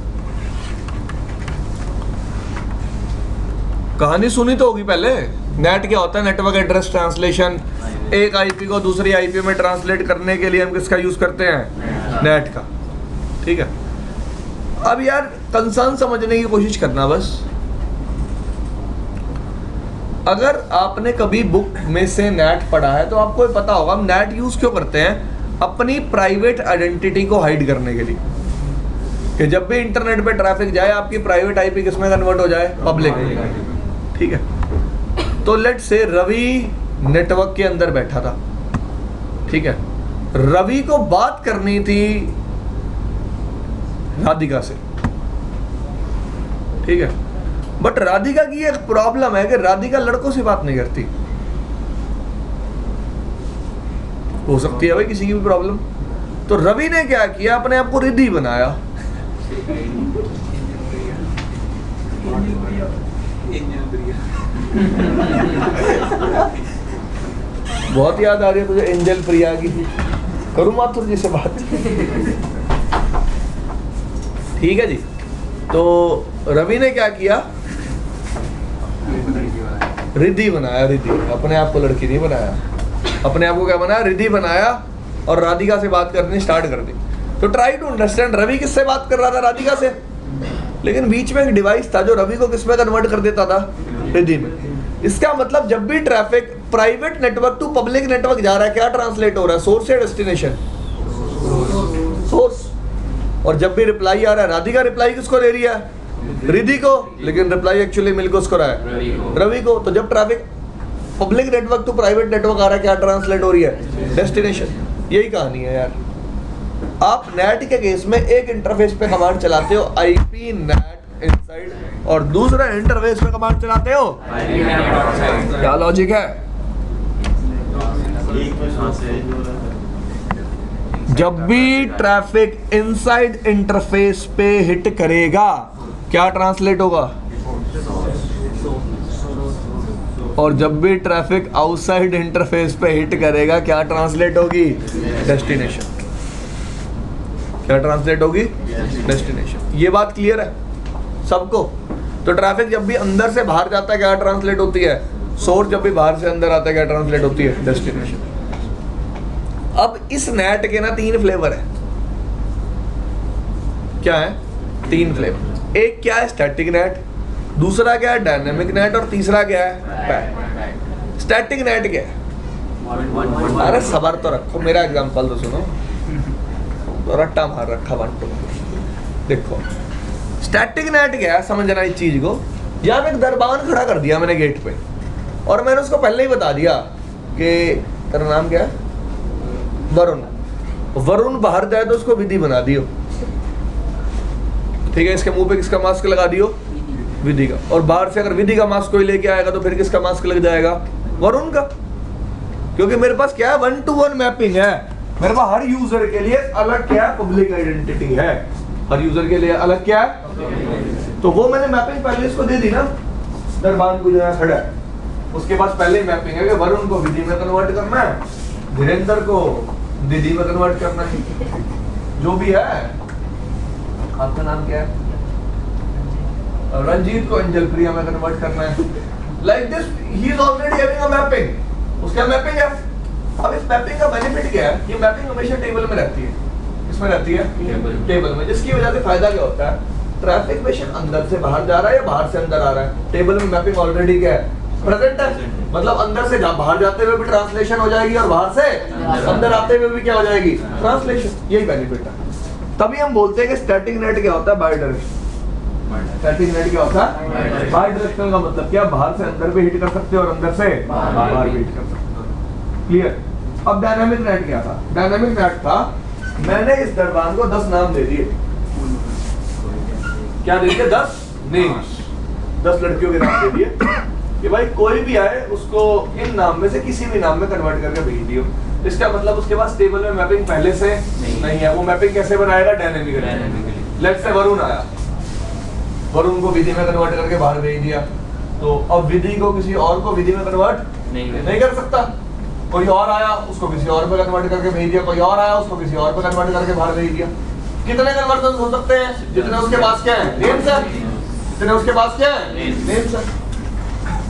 कहानी सुनी तो होगी पहले। नेट क्या होता है, नेटवर्क एड्रेस ट्रांसलेशन। एक IP को दूसरी IP में ट्रांसलेट करने के लिए हम किसका यूज करते हैं, नेट का। ठीक है। अब यार कंसर्न समझने की कोशिश करना बस। अगर आपने कभी बुक में से नेट पढ़ा है तो आपको पता होगा हम नेट यूज क्यों करते हैं, अपनी प्राइवेट आइडेंटिटी को हाइड करने के लिए, कि जब भी इंटरनेट पे ट्रैफिक जाए आपकी प्राइवेट IP किस में कन्वर्ट हो जाए, पब्लिक। ठीक है। तो लेट्स से रवि नेटवर्क के अंदर बैठा था, ठीक है। रवि को बात करनी थी राधिका से, ठीक है। बट राधिका की एक प्रॉब्लम है कि राधिका लड़कों से बात नहीं करती। हो सकती है भाई किसी की भी प्रॉब्लम। तो रवि ने क्या किया, अपने आप को रिद्धि बनाया। बहुत याद आ रही है तुझे एंजल प्रिया की, करूँ माथुर जी से बात। ठीक है जी। तो रवि ने क्या किया, रिद्धि बनाया। रिद्धि, अपने आप को लड़की नहीं बनाया, अपने आप को क्या बनाया, रिद्धि बनाया, और राधिका से बात करनी स्टार्ट कर दी। तो ट्राई टू अंडरस्टैंड, रवि किससे बात कर रहा था, राधिका से, लेकिन बीच में एक डिवाइस था जो रवि को किस में कन्वर्ट कर देता था, रिद्धि में। इसका मतलब जब भी traffic private network to public network जा रहा है, क्या ट्रांसलेट हो रहा है, सोर्स या डेस्टिनेशन, सोर्स। और जब भी रिप्लाई आ रहा है, राधिका रिप्लाई किसको दे रही है, रिद्धि को, लेकिन रिप्लाई एक्चुअली मिल को उसको रहा है, रवि को। तो जब traffic public network to private network आ रहा है, क्या ट्रांसलेट हो रही है? डेस्टिनेशन। यही कहानी है यार। आप नेट के केस में एक इंटरफेस पे कमांड चलाते हो आईपी नेट इनसाइड, और दूसरा इंटरफेस पे कमांड चलाते हो क्या लॉजिक है? जब भी ट्रैफिक इनसाइड इंटरफेस पे हिट करेगा क्या ट्रांसलेट होगा, और जब भी ट्रैफिक आउटसाइड इंटरफेस पे हिट करेगा क्या ट्रांसलेट होगी? डेस्टिनेशन। क्या ट्रांसलेट होगी? डेस्टिनेशन। ये बात क्लियर है सबको? तो ट्रैफिक जब भी अंदर से बाहर जाता है क्या ट्रांसलेट होती है? सोर्स। जब भी बाहर से अंदर आता है क्या ट्रांसलेट होती है? डेस्टिनेशन। अब इस नेट के ना 3 फ्लेवर है। क्या है? 3 फ्लेवर। एक क्या है? स्टैटिक नेट, दूसरा क्या है? डायनेमिक नेट, और तीसरा क्या है? पैक। स्टैटिक नेट क्या है? अरे सबर तो रखो, मेरा एग्जांपल तो सुनो। तो रट्टा मार रखा 1 2। देखो स्टैटिक नेट क्या है, समझना इस चीज को। यहाँ पे एक दरबान खड़ा कर दिया मैंने गेट पे, और मैंने उसको पहले ही बता दिया कि तेरा नाम क्या है? वरुण। वरुण बाहर जाए तो उसको विधि बना दियो, ठीक है? इसके मुंह पे किसका मास्क लगा दियो? विधि का। और बाहर से अगर विधि का मास्क कोई लेके आएगा तो फिर किसका मास्क लग जाएगा? वरुण का। क्योंकि मेरे पास क्या है? 1-to-1 मैपिंग है। मेरे पास हर यूजर के लिए अलग क्या है? पब्लिक आइडेंटिटी है। हर यूजर के लिए अलग क्या है? तो वो मैंने मैपिंग पहले इसको दे दी ना, दरबान को जो खड़ा है उसके पास पहले ही मैपिंग है कि वरुण को विधि में कन्वर्ट करना है, धीरेन्द्र को दीदी में कन्वर्ट करना है, जो भी है। आपका नाम क्या है? रंजीत को एंजल प्रिया में कन्वर्ट करना है। Like this he is already having a mapping. उसका मैपिंग है। अब इस मैपिंग का बेनिफिट क्या है? ये मैपिंग हमेशा टेबल में रहती है। किसमें रहती है? टेबल में। जिसकी वजह से फायदा क्या होता है? ट्रैफिक बेशक अंदर से बाहर जा रहा है या बाहर से अंदर आ रहा है, टेबल में मैपिंग ऑलरेडी क्या है? प्रेजेंट है। मतलब अंदर से बाहर जाते हुए भी ट्रांसलेशन हो जाएगी, और बाहर से अंदर आते हुए भी क्या हो जाएगी? ट्रांसलेशन। यही बेनिफिट है। तभी हम बोलते हैं कि स्टैटिक नेट क्या होता है? Bye direction. स्टैटिक नेट क्या होता है? बाय डायरेक्शनल का मतलब क्या? बाहर से अंदर भी हिट कर सकते हो और अंदर से बाहर भी हिट कर सकते हो। क्लियर? अब डायनामिक नेट क्या था? डायनामिक नेट था, मैंने इस दरबान को 10 नाम दे दिए। क्या दे दिए? 10 नेम्स। 10 लड़कियों के नाम दे दिए कि भाई कोई भी आए उसको इन नाम में से किसी भी नाम में कन्वर्ट करके भेज दियो। इसका मतलब उसके पास टेबल में मैपिंग पहले से नहीं है। वो मैपिंग कैसे बनाएगा? डायनेमिकली। लेट्स से वरुण आया, वरुण को विधि में कन्वर्ट करके बाहर भेज दिया, तो अब विधि को किसी और को विधि में कन्वर्ट नहीं कर सकता। कोई और आया, उसको किसी और पे कन्वर्ट करके भेज दिया, कोई और आया, उसको किसी और पे कन्वर्ट करके बाहर भेज दिया। कितने कन्वर्जन हो सकते हैं? जितने उसके पास क्या है? नेम्स है। जितने उसके पास क्या है? नेम्स है।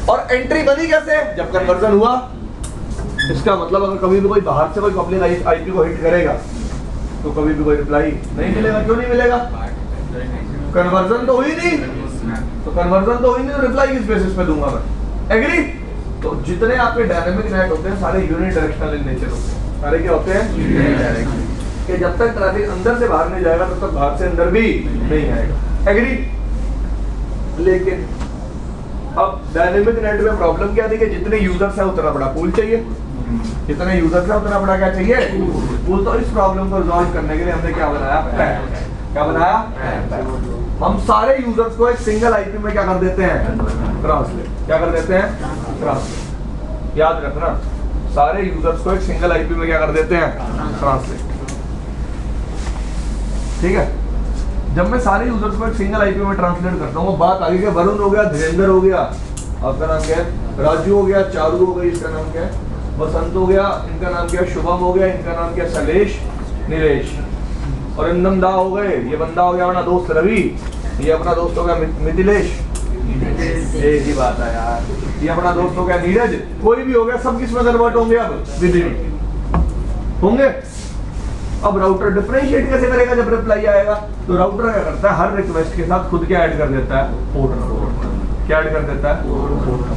और एंट्री बनी कैसे? जब कन्वर्जन हुआ। इसका मतलब अगर कभी भी कोई बाहर से कोई पब्लिक आईपी को हिट करेगा तो कभी भी कोई रिप्लाई नहीं मिलेगा। क्यों नहीं मिलेगा? कन्वर्जन तो हुई नहीं। तो कन्वर्जन तो हुई नहीं, तो रिप्लाई किस बेसिस पे दूंगा मैं? एग्री? तो जितने आपके डायनेमिक नेट होते हैं सारे यूनि डायरेक्शनल इन नेचर होते हैं। सारे क्या होते हैं? Unidirectional. कि जब तक ट्रैफिक अंदर से बाहर नहीं जाएगा तब तक बाहर से अंदर भी नहीं आएगा। एग्री? लेकिन अब डायनेमिक नेट में प्रॉब्लम क्या थी कि जितने यूजर्स है उतना बड़ा पूल चाहिए। जितने यूजर्स है उतना बड़ा क्या चाहिए? पूल। तो इस प्रॉब्लम को रिजॉल्व करने के लिए हमने क्या बनाया? पैक। क्या बनाया? पैक। हम सारे यूजर्स को एक सिंगल आईपी में क्या कर देते हैं? ट्रांसलेट। क्या कर देते हैं? ट्रांसलेट। याद रखना, सारे यूजर्स को एक सिंगल आईपी में क्या कर देते हैं? ट्रांसलेट। ठीक है? जब मैं सारे यूजर्स को एक सिंगल आईपी में ट्रांसलेट करता हूँ, वो बात आगे के वरुण हो गया, धीरेन्द्र हो गया, आपका नाम क्या है? राजू हो गया, चारू हो गई, इसका नाम क्या है? बसंत हो गया, इनका नाम क्या है? शुभम हो गया, इनका नाम क्या है? शैलेश, नीलेश। और इन नंदा हो गए, ये बंदा हो गया अपना दोस्त रवि, ये अपना दोस्त हो गया मिथिलेश। एक ही बात है यार। ये अपना दोस्त हो गया नीरज। कोई भी हो गया, सब किस में कन्वर्ट होंगे? अब विधि होंगे। अब राउटर डिफरेंशिएट कैसे करेगा? जब रिप्लाई आएगा तो राउटर क्या करता है? हर रिक्वेस्ट के साथ खुद क्या ऐड कर देता है? Port number. क्या ऐड कर देता है? Port number.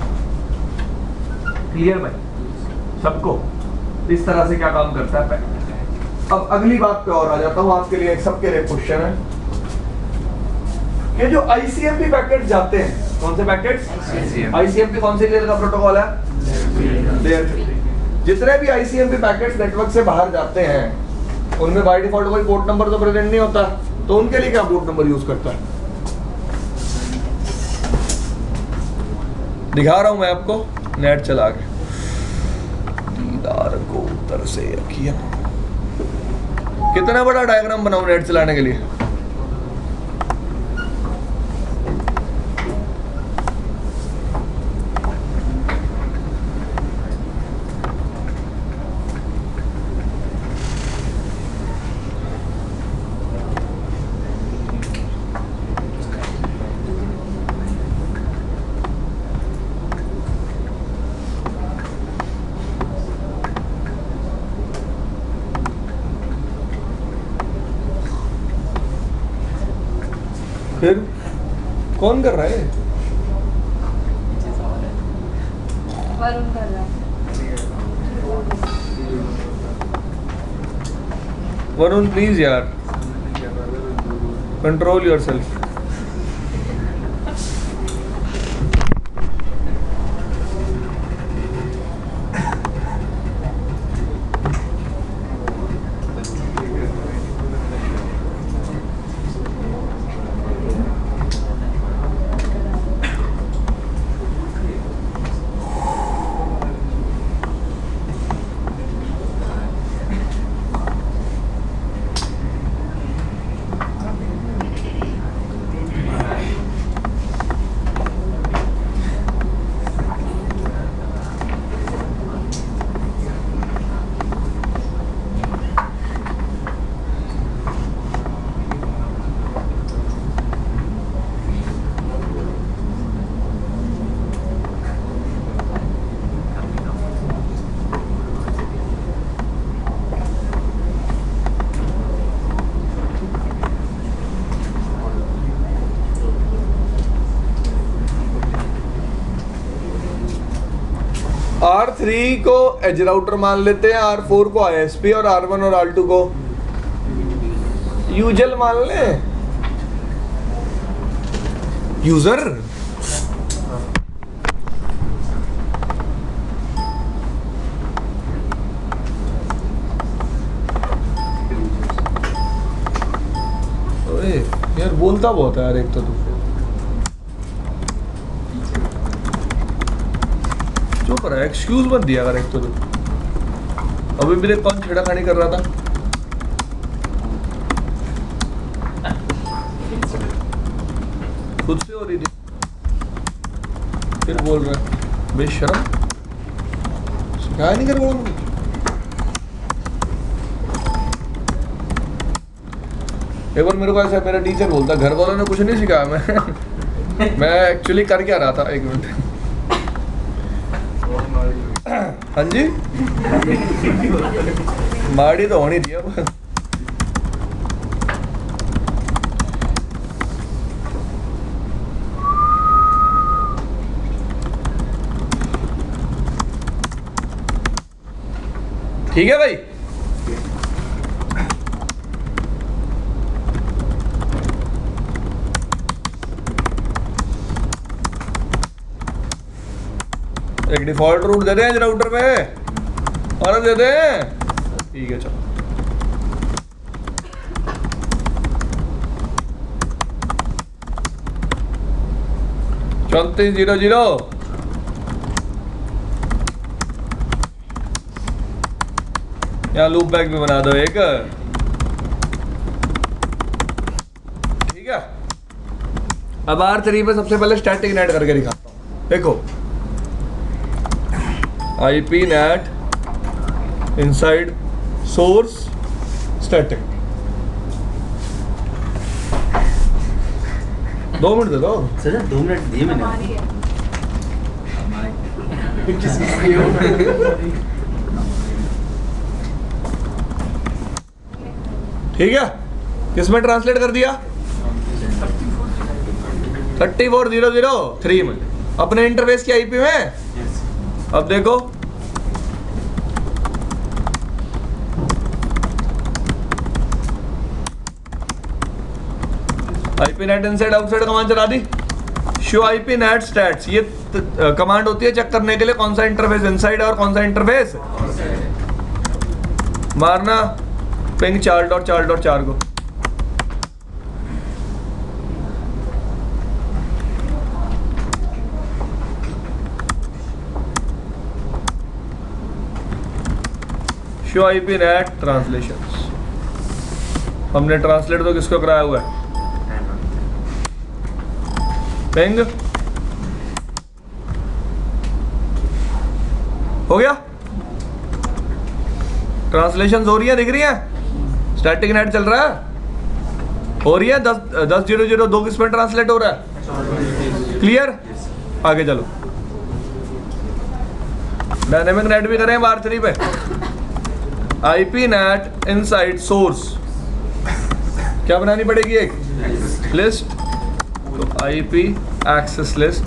क्लियर भाई सबको? इस तरह से क्या काम करता है पैकेट। अब अगली बात पे और आ जाता हूँ, आपके लिए सबके लिए क्वेश्चन है कि जो आईसीएमपी पैकेट जाते हैं, कौन से पैकेट? आईसीएमपी कौन से लेयर का प्रोटोकॉल है? लेयर 3। जितने भी आईसीएमपी पैकेट्स नेटवर्क से बाहर जाते हैं उनमें बाय डिफॉल्ट कोई पोर्ट नंबर तो प्रेजेंट नहीं होता, तो उनके लिए क्या पोर्ट नंबर यूज करता है? दिखा रहा हूं मैं आपको नेट चला के, दीदार को उतर से रखिए। कितना बड़ा डायग्राम बनाऊं नेट चलाने के लिए? फिर कौन कर रहा है? वरुण कर रहा है। वरुण प्लीज यार, कंट्रोल योरसेल्फ। R3 को एज राउटर मान लेते हैं, R4 को ISP और R1 और R2 को यूजल मान ले। यूजर यार बोलता बहुत है यार, एक तो तू चुप रहा, एक्सक्यूज मत दिया अगर एक तो तू। अभी मेरे कौन छेड़ाखानी कर रहा था? खुद से हो रही थी, फिर बोल रहा है बेशरम। सिखाया नहीं कर बोला मुझे। एक बार मेरे को ऐसा मेरा टीचर बोलता, घर वालों ने कुछ नहीं सिखाया। मैं एक्चुअली कर क्या रहा था, एक मिनट। हाँ जी, माड़ी तो होनी थी अब। ठीक है भाई, एक डिफॉल्ट रूट दे दें राउटर पे, और दे दें। ठीक है चलो, चौंतीस 00 यहाँ लूप बैक भी बना दो एक। ठीक है, अब R3 पे सबसे पहले स्टैटिक नेट करके दिखाता हूँ। देखो, IP net inside source static। 2 minute दे दो सर, 2 मिनट दिए मैंने। हमारी है। ठीक है, किसमें ट्रांसलेट कर दिया? 34003 में, अपने इंटरफेस की IP में। अब देखो, IP net inside outside command चला दी, शो आईपी नेट स्टैट्स, ये कमांड होती है चेक करने के लिए कौन सा इंटरफेस इनसाइड है और कौन सा इंटरफेस मारना पिंग 4.4.4 को। शो आईपी नेट ट्रांसलेशंस, हमने ट्रांसलेट तो किसको कराया हुआ है, पिंग हो गया। ट्रांसलेशन हो रही है, दिख रही है, स्टैटिक नेट चल रहा है, हो रही है 10.0.0.2 किस में ट्रांसलेट हो रहा है, क्लियर। आगे चलो, डायनेमिक नेट भी करें बार 3 पे। आईपी नेट इनसाइड सोर्स क्या बनानी पड़ेगी, एक लिस्ट, तो IP access list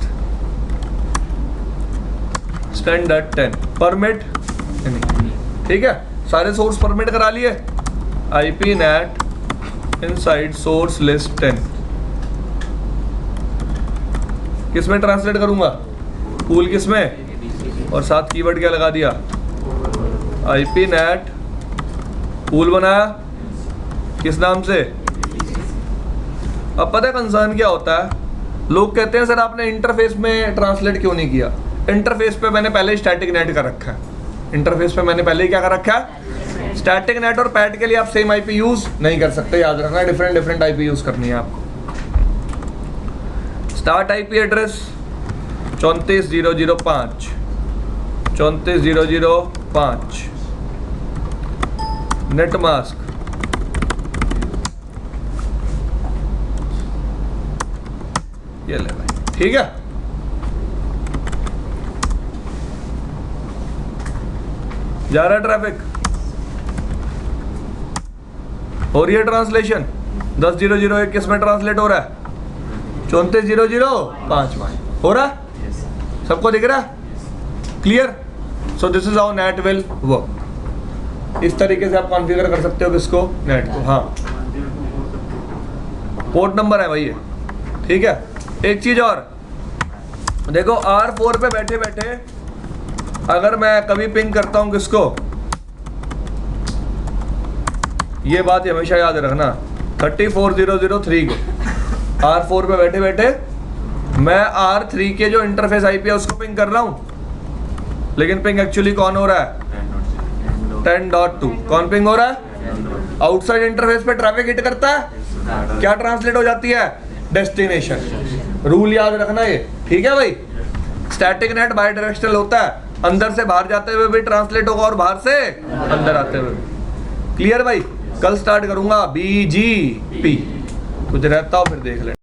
standard 10 permit, ठीक है, सारे सोर्स परमिट करा लिए। IP NAT inside source list 10 किस में ट्रांसलेट करूंगा, पूल किस में, और साथ कीवर्ड क्या लगा दिया, आईपी नेट पूल बनाया किस नाम से। अब पता है कंसर्न क्या होता है, लोग कहते हैं सर आपने इंटरफेस में ट्रांसलेट क्यों नहीं किया। इंटरफेस पे मैंने पहले ही स्टैटिक नेट कर रखा है, इंटरफेस पे मैंने पहले ही क्या कर रखा है, स्टैटिक नेट और पैट के लिए आप सेम आईपी यूज नहीं कर सकते, याद रखना, डिफरेंट आईपी यूज करनी है आपको। Start IP address 34.0.0.5 34.0.0.5 net mask ये ले भाई, ठीक है। जा रहा है ट्रैफिक, हो रही है ट्रांसलेशन, 10.0.0.1 किस में ट्रांसलेट हो रहा है, 34.0.0.5 हो रहा है, सबको दिख रहा है, clear. So this is how net will work. इस तरीके से आप कॉन्फ़िगर कर सकते हो किसको, नेट को। हाँ, पोर्ट नंबर है भाई ये, ठीक है। एक चीज और देखो, R4 पे बैठे बैठे अगर मैं कभी पिंग करता हूं किसको, ये बात हमेशा याद रखना, 34.0.0.3 को R4 पे बैठे बैठे मैं R3 के जो इंटरफेस आईपी है उसको पिंग कर रहा हूं, लेकिन पिंग एक्चुअली कौन हो रहा है, 10.2। कौन पिंग हो रहा है, आउटसाइड इंटरफेस पे ट्रैफिक हिट करता है, क्या ट्रांसलेट हो जाती है, डेस्टिनेशन। रूल याद रखना ये, ठीक है भाई। स्टैटिक नेट बाई डायरेक्शनल होता है, अंदर से बाहर जाते हुए भी ट्रांसलेट होगा और बाहर से अंदर आते हुए। क्लियर भाई। कल स्टार्ट करूंगा BGP, कुछ रहता हो फिर देख लेना।